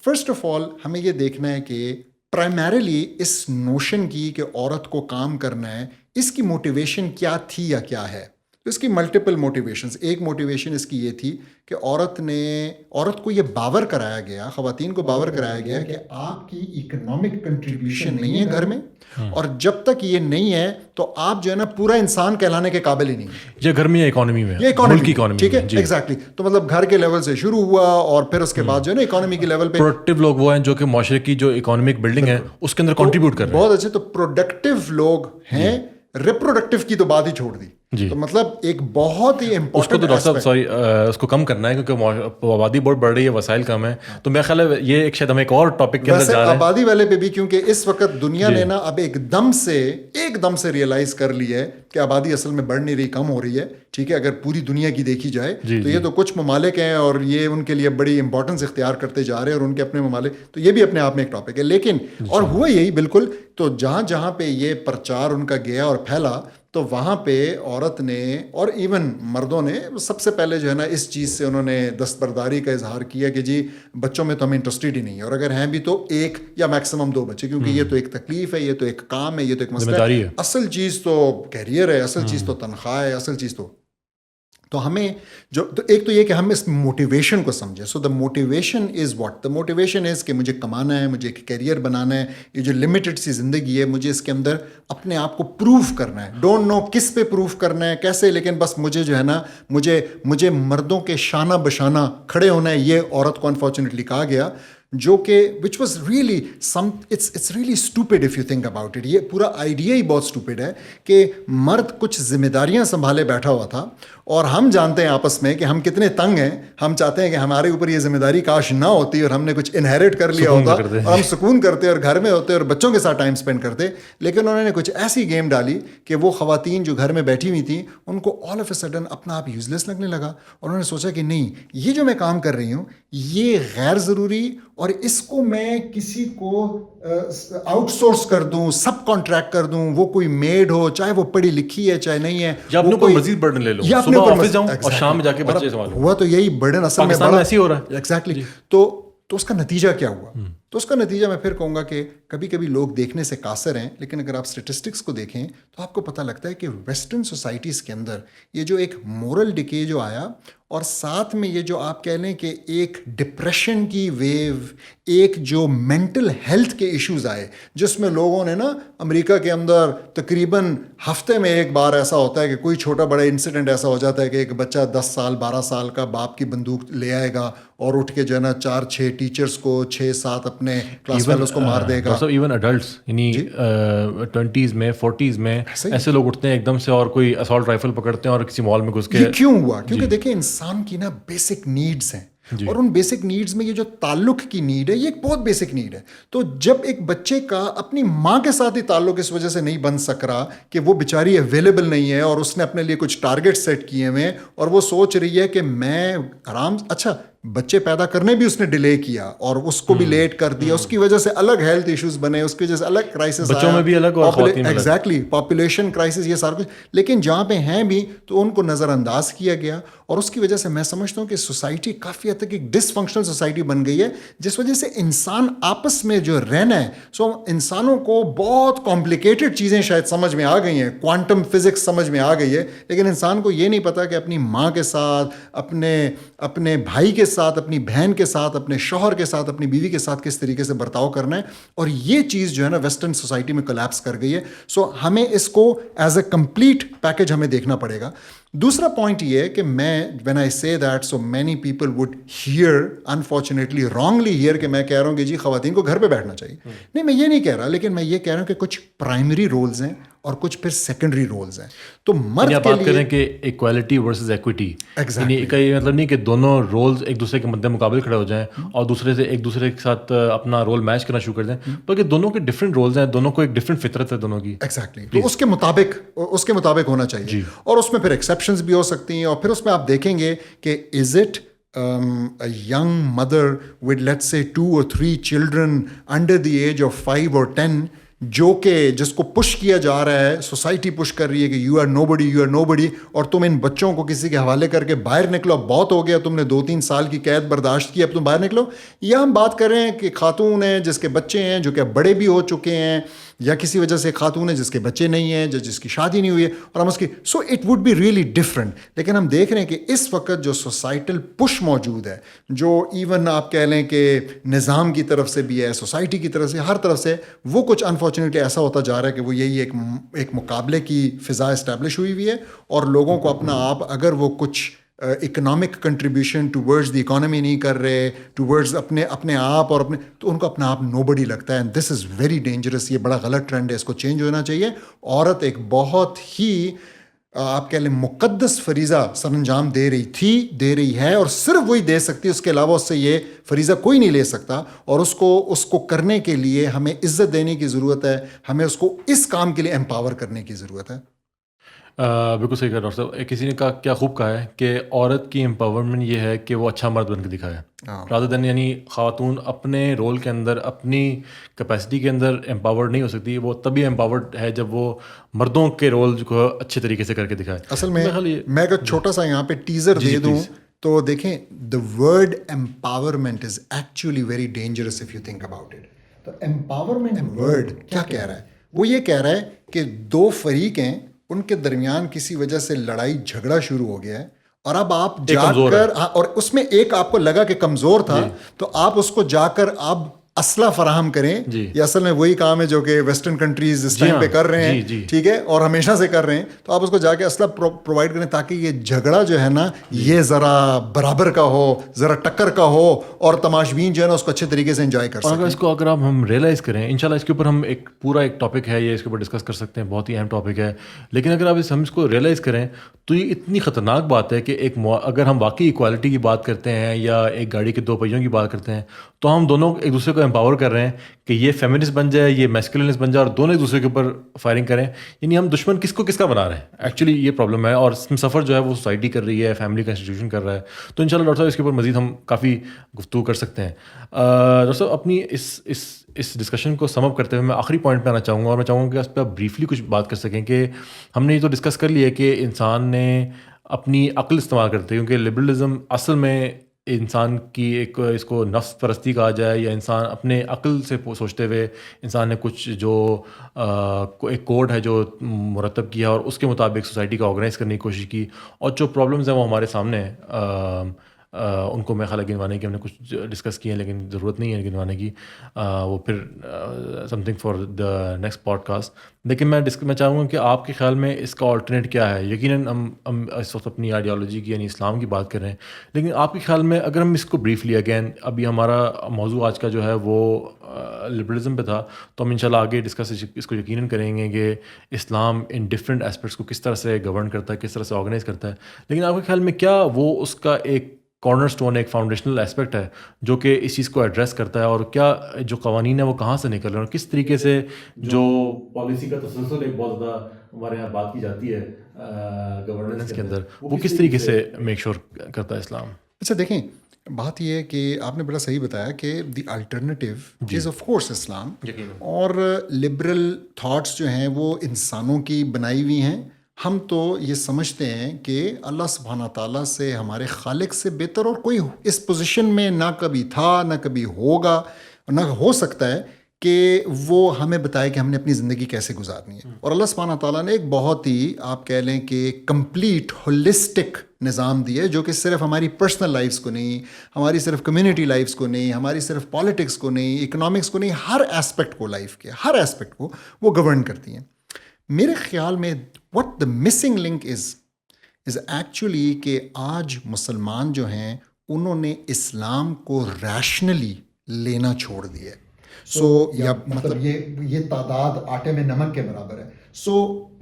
B: فرسٹ آف آل ہمیں یہ دیکھنا ہے کہ پرائمریلی اس نوشن کی کہ عورت کو کام کرنا ہے، اس کی موٹیویشن کیا تھی یا کیا ہے. تو اس کی ملٹیپل موٹیویشنز. ایک موٹیویشن اس کی یہ تھی کہ عورت کو یہ باور کرایا گیا، خواتین کو باور کرایا گیا کہ آپ کی اکنامک کنٹریبیوشن نہیں ہے گھر میں، اور جب تک یہ نہیں ہے تو آپ جو ہے نا پورا انسان کہلانے کے قابل ہی نہیں ہے.
A: یہ گھر میں یا اکانومی میں؟
B: یہ اکانومی، ٹھیک ہے، ایگزیکٹلی. تو مطلب گھر کے لیول سے شروع ہوا، اور پھر اس کے بعد جو ہے نا اکانومی کے لیول پہ
A: پروڈکٹیو لوگ وہ ہیں جو کہ معاشرے کی جو اکانومک بلڈنگ ہے اس کے اندر کنٹریبیوٹ کر رہے ہیں.
B: بہت اچھے. تو پروڈکٹیو لوگ ہیں، ریپروڈکٹیو کی تو بات ہی چھوڑ دی. تو مطلب ایک بہت ہی امپورٹنٹ،
A: اس کو تو ڈاکٹر صاحب سوری اس کو کم کرنا ہے کیونکہ آبادی بہت بڑھ رہی ہے، وسائل کم ہیں. تو میرا خیال ہے یہ ایک شاید ہم ایک اور ٹاپک کے اندر جا رہے ہیں
B: آبادی والے پہ بھی، کیونکہ اس وقت دنیا نے نا اب ایک دم سے ریئلائز کر لی ہے کہ آبادی اصل میں بڑھ نہیں رہی، کم ہو رہی ہے. ٹھیک ہے، اگر پوری دنیا کی دیکھی جائے تو یہ تو کچھ ممالک ہیں اور یہ ان کے لیے بڑی امپورٹنس اختیار کرتے جا رہے ہیں، اور ان کے اپنے ممالک، تو یہ بھی اپنے آپ میں ایک ٹاپک ہے. لیکن اور ہوا یہی بالکل. تو جہاں پہ یہ پرچار ان کا گیا اور پھیلا، تو وہاں پہ عورت نے اور ایون مردوں نے سب سے پہلے جو ہے نا اس چیز سے انہوں نے دستبرداری کا اظہار کیا کہ جی بچوں میں تو ہمیں انٹرسٹڈ ہی نہیں ہے، اور اگر ہیں بھی تو ایک یا میکسیمم 2 بچے، کیونکہ یہ تو ایک تکلیف ہے، یہ تو ایک کام ہے، یہ تو ایک مسئلہ ہے. اصل چیز تو کیریئر ہے، اصل چیز تو تنخواہ ہے، اصل چیز تو ہمیں تو ایک تو یہ کہ ہم اس موٹیویشن کو سمجھیں. So the motivation is what? The motivation is کہ مجھے کمانا ہے، مجھے ایک کیریئر بنانا ہے. یہ جو لمیٹڈ سی زندگی ہے، مجھے اس کے اندر اپنے آپ کو پروف کرنا ہے. ڈونٹ نو کس پہ پروف کرنا ہے، کیسے، لیکن بس مجھے جو ہے نا مجھے مردوں کے شانہ بشانہ کھڑے ہونا ہے. یہ عورت کو انفارچونیٹلی کہا گیا، جو کہ which was really it's really stupid if you think about it. یہ پورا آئیڈیا ہی بہت اسٹوپڈ ہے کہ مرد کچھ ذمہ داریاں سنبھالے بیٹھا ہوا تھا، اور ہم جانتے ہیں آپس میں کہ ہم کتنے تنگ ہیں. ہم چاہتے ہیں کہ ہمارے اوپر یہ ذمہ داری کاش نہ ہوتی، اور ہم نے کچھ انہیریٹ کر لیا ہوتا، اور ہم سکون کرتے اور گھر میں ہوتے اور بچوں کے ساتھ ٹائم اسپینڈ کرتے. لیکن انہوں نے کچھ ایسی گیم ڈالی کہ وہ خواتین جو گھر میں بیٹھی ہوئی تھیں ان کو آل آف اے سڈن اپنا آپ یوز لیس لگنے لگا. اور انہوں نے سوچا کہ نہیں، یہ جو میں کام کر رہی ہوں یہ غیر ضروری، اور اس کو میں کسی کو آؤٹ سورس کر دوں، سب کانٹریکٹ کر دوں، وہ کوئی میڈ ہو، چاہے وہ پڑھی لکھی ہے چاہے نہیں ہے،
A: یا اپنے اوپر مزید برڈن لے لو، صبح آفس جاؤں اور شام میں جا کے بچے سنبھالوں.
B: ہوا تو یہی برڈن اصل میں
A: بڑا ایسے ہی ہو رہا ہے.
B: ایگزیکٹلی. تو اس کا نتیجہ کیا ہوا؟ تو اس کا نتیجہ میں پھر کہوں گا کہ کبھی کبھی لوگ دیکھنے سے قاصر ہیں، لیکن اگر آپ اسٹیٹسٹکس کو دیکھیں تو آپ کو پتہ لگتا ہے کہ ویسٹرن سوسائٹیز کے اندر یہ جو ایک مورل ڈکے جو آیا، اور ساتھ میں یہ جو آپ کہہ لیں کہ ایک ڈپریشن کی ویو، ایک جو مینٹل ہیلتھ کے ایشوز آئے، جس میں لوگوں نے نا امریکہ کے اندر تقریباً ہفتے میں ایک بار ایسا ہوتا ہے کہ کوئی چھوٹا بڑا انسیڈنٹ ایسا ہو جاتا ہے کہ ایک بچہ 10 سال 12 سال کا باپ کی بندوق لے آئے گا اور اٹھ کے جو ہے نا 4-6 ٹیچرس کو 6-7 اپنے کلاس فیلوز کو مار دے گا.
A: ایون اڈلٹس یعنی 20s میں 40s میں ایسے لوگ اٹھتے ہیں ایک دم سے اور کوئی اسالٹ رائفل پکڑتے ہیں اور کسی مال میں گھس کے.
B: یہ کیوں ہوا؟ کیونکہ دیکھیں انسان کی نا بیسک نیڈز ہیں، اور ان بیسک نیڈز میں یہ جو تعلق کی نیڈ ہے یہ ایک بہت بیسک نیڈ ہے. تو جب ایک بچے کا اپنی ماں کے ساتھ ہی تعلق اس وجہ سے نہیں بن سک رہا کہ وہ بیچاری اویلیبل نہیں ہے، اور اس نے اپنے لیے کچھ ٹارگیٹ سیٹ کیے ہوئے، اور وہ سوچ رہی ہے کہ میں اچھا بچے پیدا کرنے بھی اس نے ڈیلے کیا اور اس کو بھی لیٹ کر دیا، اس کی وجہ سے الگ ہیلتھ ایشوز بنے، اس کی وجہ سے الگ کرائسس،
A: بچوں میں بھی الگ اور خواتین میں
B: ایگزیکٹلی پاپولیشن کرائسس، یہ سارا کچھ. لیکن جہاں پہ ہیں بھی تو ان کو نظر انداز کیا گیا، اور اس کی وجہ سے میں سمجھتا ہوں کہ سوسائٹی کافی حد تک ایک ڈس فنکشنل سوسائٹی بن گئی ہے، جس وجہ سے انسان آپس میں جو رہنا ہے، انسانوں کو بہت کمپلیکیٹڈ چیزیں شاید سمجھ میں آ گئی ہیں، کوانٹم فزکس سمجھ میں آ گئی ہے، لیکن انسان کو یہ نہیں پتا کہ اپنی ماں کے ساتھ، اپنے بھائی کے ساتھ, اپنی بہن کے ساتھ, اپنے شوہر کے ساتھ, اپنی بیوی کے ساتھ کس طریقے سے برتاؤ کرنا ہے. اور یہ چیز جو ہے نا ویسٹرن سوسائٹی میں کولیپس کر گئی ہے. سو ہمیں اس کو ایز اے کمپلیٹ پیکج ہمیں دیکھنا پڑے گا. دوسرا پوائنٹ یہ ہے کہ میں when I say that, so many people would hear, unfortunately wrongly hear, کہ میں کہہ رہا ہوں کہ جی خواتین کو گھر پہ بیٹھنا چاہیے. نہیں, میں یہ نہیں کہہ رہا, لیکن میں یہ کہہ رہا ہوں کہ کچھ پرائمری رولز ہیں اور کچھ پھر سیکنڈری رولز ہیں. تو مرد
A: آپ
B: کے
A: بات
B: لیے
A: کر رہے ہیں کہ ایکوالٹی ورسز ایکویٹی,
B: Exactly.
A: کا یہ مطلب نہیں کہ دونوں رولز ایک دوسرے کے مد مقابل کھڑے ہو جائیں اور دوسرے سے ایک دوسرے کے ساتھ اپنا رول میچ کرنا شروع کر دیں, بلکہ دونوں کے ڈفرینٹ رولز ہیں, دونوں کو ایک ڈفرینٹ فطرت ہے دونوں کی.
B: ایگزیکٹلی, تو اس کے مطابق ہونا چاہیے. اور اس میں پھر ایکسیپشنز بھی ہو سکتی ہیں. اور پھر اس میں آپ دیکھیں گے کہ is it a young mother with let's say 2 or 3 children under the age of 5 or 10, جو کہ جس کو پش کیا جا رہا ہے, سوسائٹی پش کر رہی ہے کہ یو آر نو بڈی, اور تم ان بچوں کو کسی کے حوالے کر کے باہر نکلو, بہت ہو گیا, تم نے 2-3 سال کی قید برداشت کی, اب تم باہر نکلو. یا ہم بات کر رہے ہیں کہ خاتون ہیں جس کے بچے ہیں, جو کہ بڑے بھی ہو چکے ہیں, یا کسی وجہ سے خاتون ہے جس کے بچے نہیں ہیں, جس کی شادی نہیں ہوئی ہے, اور ہم اس کی, so it would be really different. لیکن ہم دیکھ رہے ہیں کہ اس وقت جو سوسائٹل پش موجود ہے, جو ایون آپ کہہ لیں کہ نظام کی طرف سے بھی ہے, سوسائٹی کی طرف سے, ہر طرف سے, وہ کچھ انفارچونیٹلی ایسا ہوتا جا رہا ہے کہ وہ یہی ایک مقابلے کی فضا اسٹیبلش ہوئی ہے. اور لوگوں کو اپنا آپ, اگر وہ کچھ economic contribution towards the economy نہیں کر رہے, ٹورڈز اپنے آپ اور تو ان کو اپنا آپ نو بڈی لگتا ہے. And this is very dangerous. یہ بڑا غلط ٹرینڈ ہے, اس کو چینج ہونا چاہیے. عورت ایک بہت ہی آپ کہہ لیں مقدس فریضہ سر انجام دے رہی ہے, اور صرف وہی دے سکتی ہے, اس کے علاوہ اس سے یہ فریضہ کوئی نہیں لے سکتا. اور اس کو کرنے کے لیے ہمیں عزت دینے کی ضرورت ہے, ہمیں اس کو اس کام کے لیے امپاور کرنے کی ضرورت ہے.
A: بالکل صحیح کہا ڈاکٹر صاحب. کسی نے کیا خوب کہا ہے کہ عورت کی امپاورمنٹ یہ ہے کہ وہ اچھا مرد بن کے دکھائے, رادر دین, یعنی خاتون اپنے رول کے اندر, اپنی کیپیسٹی کے اندر امپاورڈ نہیں ہو سکتی. وہ تبھی امپاورڈ ہے جب وہ مردوں کے رول کو اچھے طریقے سے کر کے دکھائے.
B: اصل میں اگر چھوٹا سا یہاں پہ ٹیزر دے دوں تو دیکھیں, the word empowerment is actually very dangerous if you think about it. تو امپاورمنٹ ورڈ کیا کہہ رہا ہے؟ وہ یہ کہہ رہا ہے کہ 2 فریق ہیں, ان کے درمیان کسی وجہ سے لڑائی جھگڑا شروع ہو گیا ہے, اور اب آپ جا کر, اور اس میں ایک آپ کو لگا کہ کمزور تھا, تو آپ اس کو جا کر اب اسلحہ فراہم کریں. یہ اصل میں وہی کام ہے جو کہ ویسٹرن کنٹریز اس ٹائم پہ کر رہے ہیں, ٹھیک ہے, اور ہمیشہ سے کر رہے ہیں. تو آپ اس کو جا کے اسلحہ پرووائڈ کریں تاکہ یہ جھگڑا جو ہے نا یہ ذرا برابر کا ہو, ذرا ٹکر کا ہو, اور تماشبین جو ہے نا اس کو اچھے طریقے سے انجوائے کر سکیں.
A: اور اس کو اگر ہم ریئلائز کریں, انشاءاللہ اس کے اوپر ہم ایک پورا ٹاپک ہے, یہ اس کے اوپر ڈسکس کر سکتے ہیں, بہت ہی اہم ٹاپک ہے. لیکن اگر ہم اس کو ریئلائز کریں تو یہ اتنی خطرناک بات ہے کہ اگر ہم واقعی ایکوالٹی کی بات کرتے ہیں یا ایک گاڑی کے 2 پہیوں کی بات کرتے ہیں, تو ہم دونوں ایک دوسرے کو امپاور کر رہے ہیں کہ یہ فیمنسٹ بن جائے, یہ میسکولینس بن جائے, اور دونوں ایک دوسرے کے اوپر فائرنگ کریں. یعنی ہم دشمن کس کا بنا رہے ہیں, ایکچولی یہ پرابلم ہے. اور اس میں سفر جو ہے وہ سوسائٹی کر رہی ہے, فیملی کا انسٹیٹیوشن کر رہا ہے. تو انشاءاللہ ڈاکٹر صاحب اس کے اوپر مزید ہم کافی گفتگو کر سکتے ہیں. ڈاکٹر صاحب اپنی اس ڈسکشن کو سم اپ کرتے ہوئے میں آخری پوائنٹ پہ آنا چاہوں گا, اور میں چاہوں گا کہ اس پہ آپ بریفلی کچھ بات کر سکیں کہ ہم نے یہ تو ڈسکس کر لیا کہ انسان نے اپنی عقل استعمال کرتے, کیونکہ لبرلزم اصل میں انسان کی ایک, اس کو نفس پرستی کہا جائے, یا انسان اپنے عقل سے سوچتے ہوئے انسان نے کچھ جو ایک کوڈ ہے جو مرتب کیا, اور اس کے مطابق سوسائٹی کو آرگنائز کرنے کی کوشش کی, اور جو پرابلمز ہیں وہ ہمارے سامنے ہیں. ان کو میں خیال گنوانے کی ہم نے کچھ ڈسکس کیے ہیں, لیکن ضرورت نہیں ہے گنوانے کی, وہ پھر something for the next podcast. لیکن میں چاہوں گا کہ آپ کے خیال میں اس کا آلٹرنیٹ کیا ہے. یقیناً ہم اس وقت اپنی آئیڈیالوجی کی یعنی اسلام کی بات کر رہے ہیں, لیکن آپ کے خیال میں اگر ہم اس کو بریفلی اگین, ابھی ہمارا موضوع آج کا جو ہے وہ لبرلزم پہ تھا, تو ہم انشاءاللہ آگے ڈسکس اس کو یقیناً کریں گے کہ اسلام ان ڈفرینٹ اسپیکٹس کو کس طرح سے گورن کرتا ہے, کس طرح سے آرگنائز کرتا ہے. لیکن آپ کے خیال میں کیا وہ اس کا ایک کارنر سٹون, ایک فاؤنڈیشنل اسپیکٹ ہے جو کہ اس چیز کو ایڈریس کرتا ہے, اور کیا جو قوانین ہیں وہ کہاں سے نکل رہے ہیں, اور کس طریقے سے جو پالیسی کا تسلسل ایک بہت زیادہ ہمارے یہاں بات کی جاتی ہے گورننس کے اندر, وہ کس طریقے سے میک شور کرتا ہے اسلام.
B: اچھا دیکھیں, بات یہ ہے کہ آپ نے بڑا صحیح بتایا کہ the alternative is of course Islam, اور لبرل تھاٹس جو ہیں وہ انسانوں کی بنائی ہوئی ہیں. ہم تو یہ سمجھتے ہیں کہ اللہ سبحانہ تعالیٰ سے, ہمارے خالق سے بہتر اور کوئی اس پوزیشن میں نہ کبھی تھا, نہ کبھی ہوگا, نہ ہو سکتا ہے کہ وہ ہمیں بتائے کہ ہم نے اپنی زندگی کیسے گزارنی ہے. اور اللہ سبحانہ تعالیٰ نے ایک بہت ہی آپ کہہ لیں کہ کمپلیٹ ہولسٹک نظام دیا ہے، جو کہ صرف ہماری پرسنل لائفز کو نہیں، ہماری صرف کمیونٹی لائفز کو نہیں، ہماری صرف پالیٹکس کو نہیں، اکنامکس کو نہیں، ہر ایسپیکٹ کو، لائف کے ہر ایسپیکٹ کو وہ گورن کرتی ہیں. میرے خیال میں what the missing link is actually کہ آج مسلمان جو ہیں انہوں نے اسلام کو ریشنلی لینا چھوڑ دیا ہے. یا مطلب یہ تعداد آٹے میں نمک کے برابر ہے.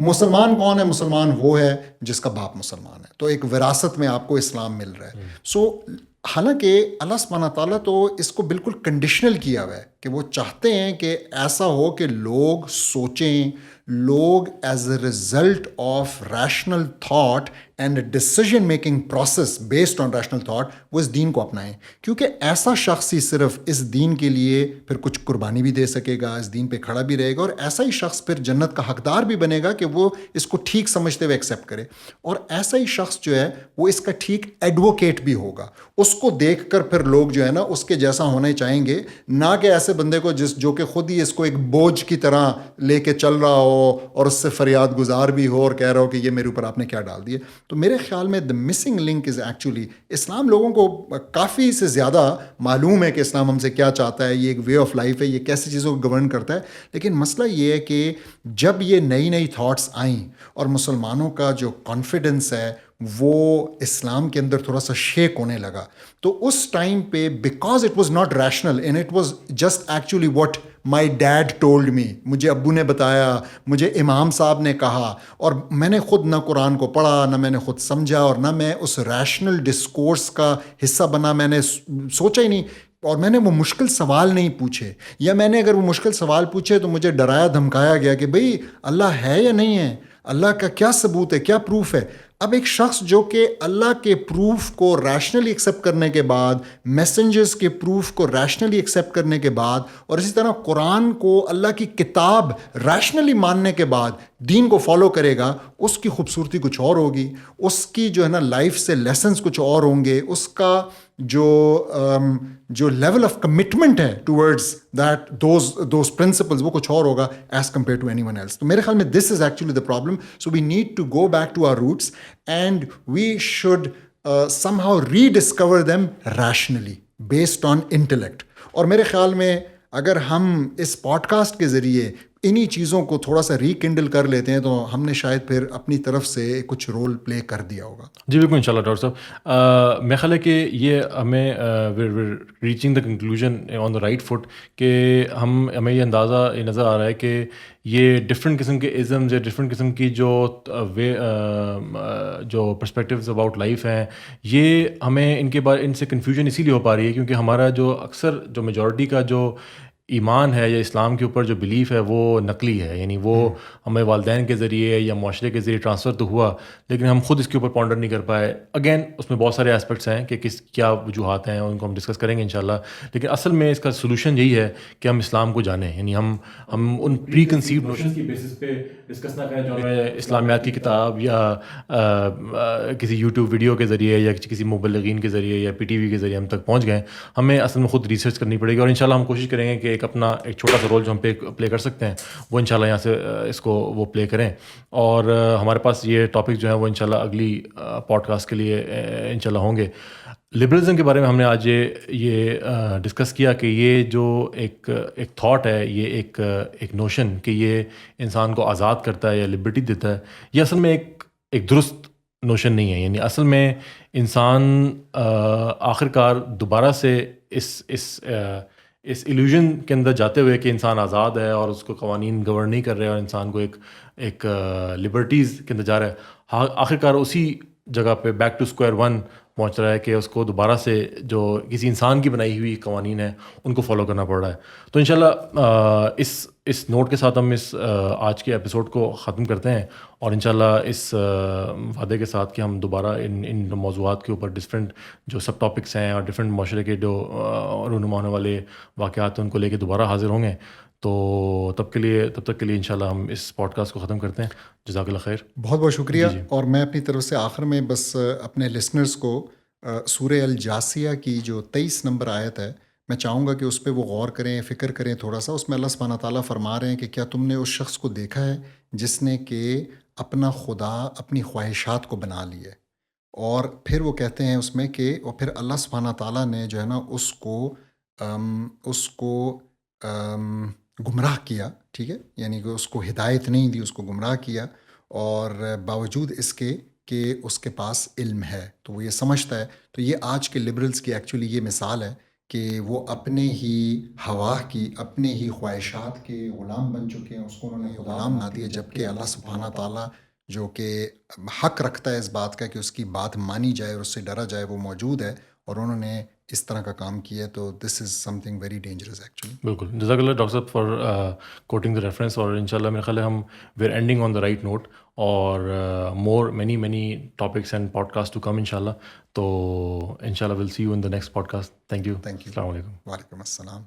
B: مسلمان کون ہے؟ مسلمان وہ ہے جس کا باپ مسلمان ہے، تو ایک وراثت میں آپ کو اسلام مل رہا ہے. حالانکہ اللہ سبحانہ تعالیٰ تو اس کو بالکل کنڈیشنل کیا ہوا ہے کہ وہ چاہتے ہیں کہ ایسا ہو کہ لوگ سوچیں، لوگ as a result of rational thought and decision making process based on rational thought وہ اس دین کو اپنائیں. کیونکہ ایسا شخص ہی صرف اس دین کے لیے پھر کچھ قربانی بھی دے سکے گا، اس دین پہ کھڑا بھی رہے گا، اور ایسا ہی شخص پھر جنت کا حقدار بھی بنے گا کہ وہ اس کو ٹھیک سمجھتے ہوئے ایکسیپٹ کرے. اور ایسا ہی شخص جو ہے وہ اس کا ٹھیک ایڈوکیٹ بھی ہوگا. اس کو دیکھ کر پھر لوگ جو ہے نا اس کے جیسا ہونا چاہیں گے، نہ کہ ایسے بندے کو جو کہ خود ہی اس کو ایک بوجھ کی طرح لے کے چل رہا ہو اور اس سے فریاد گزار بھی ہو اور کہہ رہا ہو کہ یہ میرے اوپر آپ نے کیا ڈال دیا. تو میرے خیال میں the missing link is actually Islam. لوگوں کو کافی سے زیادہ معلوم ہے کہ اسلام ہم سے کیا چاہتا ہے، یہ ایک وے آف لائف ہے، یہ کیسی چیزوں کو گورن کرتا ہے. لیکن مسئلہ یہ ہے کہ جب یہ نئی نئی تھاٹس آئیں اور مسلمانوں کا جو کانفیڈنس ہے وہ اسلام کے اندر تھوڑا سا شیک ہونے لگا، تو اس ٹائم پہ because it was not rational and it was just actually what my dad told me, مجھے ابو نے بتایا، مجھے امام صاحب نے کہا، اور میں نے خود نہ قرآن کو پڑھا، نہ میں نے خود سمجھا، اور نہ میں اس ریشنل ڈسکورس کا حصہ بنا، میں نے سوچا ہی نہیں، اور میں نے وہ مشکل سوال نہیں پوچھے، یا میں نے اگر وہ مشکل سوال پوچھے تو مجھے ڈرایا دھمکایا گیا کہ بھئی اللہ ہے یا نہیں ہے، اللہ کا کیا ثبوت ہے، کیا پروف ہے. اب ایک شخص جو کہ اللہ کے پروف کو ریشنلی ایکسیپٹ کرنے کے بعد، میسنجرز کے پروف کو ریشنلی ایکسیپٹ کرنے کے بعد، اور اسی طرح قرآن کو اللہ کی کتاب ریشنلی ماننے کے بعد دین کو فالو کرے گا، اس کی خوبصورتی کچھ اور ہوگی، اس کی جو ہے نا لائف سے لیسنس کچھ اور ہوں گے، اس کا جو لیول آف کمٹمنٹ ہے ٹورڈز دیٹ دوز پرنسپلز وہ کچھ اور ہوگا as compare to anyone else. تو میرے خیال میں this is actually the problem. So we need to go back to our roots and we should somehow rediscover them rationally based on intellect. اور میرے خیال میں اگر ہم اس پوڈ کاسٹ کے ذریعے انہی چیزوں کو تھوڑا سا ریکنڈل کر لیتے ہیں تو ہم نے شاید پھر اپنی طرف سے کچھ رول پلے کر دیا ہوگا.
A: جی بالکل انشاءاللہ ڈاکٹر صاحب. میں خیال ہے کہ یہ ہمیں reaching the conclusion on the right foot کہ ہمیں یہ اندازہ یہ نظر آ رہا ہے کہ یہ ڈفرینٹ قسم کے ازمز یا ڈفرینٹ قسم کی جو پرسپیکٹیوز اباؤٹ لائف ہیں، یہ ہمیں ان سے کنفیوژن اسی لیے ہو پا رہی ہے کیونکہ ہمارا جو اکثر جو میجورٹی کا جو ایمان ہے یا اسلام کے اوپر جو بلیف ہے وہ نقلی ہے، یعنی وہ ہمیں والدین کے ذریعے یا معاشرے کے ذریعے ٹرانسفر تو ہوا لیکن ہم خود اس کے اوپر پونڈر نہیں کر پائے. اگین اس میں بہت سارے اسپیکٹس ہیں کہ کیا وجوہات ہیں، ان کو ہم ڈسکس کریں گے انشاءاللہ. لیکن اصل میں اس کا سولوشن یہی ہے کہ ہم اسلام کو جانیں، یعنی ہم ان پری کنسیوڈ نوشنز کی بیسس پہ ڈسکس نہ کریں جو ہمیں اسلامیات کی کتاب یا کسی یوٹیوب ویڈیو کے ذریعے یا کسی مبلغین کے ذریعے یا پی ٹی وی کے ذریعے ہم تک پہنچ گئے. ہمیں اصل میں خود ریسرچ کرنی پڑے گی، اور انشاءاللہ ہم کوشش کریں گے کہ ایک چھوٹا سا رول جو ہم پلے کر سکتے ہیں وہ انشاءاللہ یہاں سے اس کو وہ پلے کریں. اور ہمارے پاس یہ ٹاپک جو ہیں وہ انشاءاللہ اگلی پوڈ کاسٹ کے لیے انشاءاللہ ہوں گے. لبرلزم کے بارے میں ہم نے آج یہ ڈسکس کیا کہ یہ جو ایک تھاٹ ہے، یہ ایک نوشن کہ یہ انسان کو آزاد کرتا ہے یا لبرٹی دیتا ہے، یہ اصل میں ایک درست نوشن نہیں ہے. یعنی اصل میں انسان آخرکار دوبارہ سے اس ایلیوژن کے اندر جاتے ہوئے کہ انسان آزاد ہے اور اس کو قوانین گورن نہیں کر رہے اور انسان کو ایک لبرٹیز کے اندر جا رہا ہے، آخرکار اسی جگہ پہ بیک ٹو اسکوائر ون پہنچ رہا ہے کہ اس کو دوبارہ سے جو کسی انسان کی بنائی ہوئی قوانین ہیں ان کو فالو کرنا پڑ رہا ہے. تو انشاءاللہ اس نوٹ کے ساتھ ہم اس آج کے ایپیسوڈ کو ختم کرتے ہیں، اور انشاءاللہ اس وعدے کے ساتھ کہ ہم دوبارہ ان موضوعات کے اوپر ڈفرینٹ جو سب ٹاپکس ہیں اور ڈفرینٹ معاشرے کے جو رونما ہونے والے واقعات ہیں ان کو لے کے دوبارہ حاضر ہوں گے. تو تب تک کے لیے انشاءاللہ ہم اس پوڈ کاسٹ کو ختم کرتے ہیں. جزاک اللہ خیر.
B: بہت بہت شکریہ. اور میں اپنی طرف سے آخر میں بس اپنے لسنرز کو سورہ الجاسیہ کی جو 23 نمبر آیت ہے میں چاہوں گا کہ اس پہ وہ غور کریں، فکر کریں تھوڑا سا. اس میں اللہ سبحانہ تعالیٰ فرما رہے ہیں کہ کیا تم نے اس شخص کو دیکھا ہے جس نے کہ اپنا خدا اپنی خواہشات کو بنا لی ہے. اور پھر وہ کہتے ہیں اس میں کہ اور پھر اللہ سبحانہ تعالیٰ نے جو ہے نا اس کو گمراہ کیا. ٹھیک ہے، یعنی کہ اس کو ہدایت نہیں دی، اس کو گمراہ کیا، اور باوجود اس کے کہ اس کے پاس علم ہے تو وہ یہ سمجھتا ہے. تو یہ آج کے لبرلز کی ایکچولی یہ مثال ہے کہ وہ اپنے ہی ہوا کی، اپنے ہی خواہشات کے غلام بن چکے ہیں. اس کو انہوں نے غلام نہ دیا، جبکہ اللہ سبحانہ تعالیٰ جو کہ حق رکھتا ہے اس بات کا کہ اس کی بات مانی جائے اور اس سے ڈرا جائے، وہ موجود ہے، اور انہوں نے اس طرح کا کام کیا ہے. تو this is something very dangerous actually.
A: بالکل، جزاک اللہ ڈاکٹر صاحب فار کوٹنگ دا ریفرنس. اور ان شاء اللہ میرے خیال ہے ہم we are ending on the right note, اور more many topics and podcast to come ان شاء اللہ. تو ان شاء اللہ will see you in the next podcast. Thank you.
B: Thank you.
A: السلام علیکم.
B: وعلیکم السلام.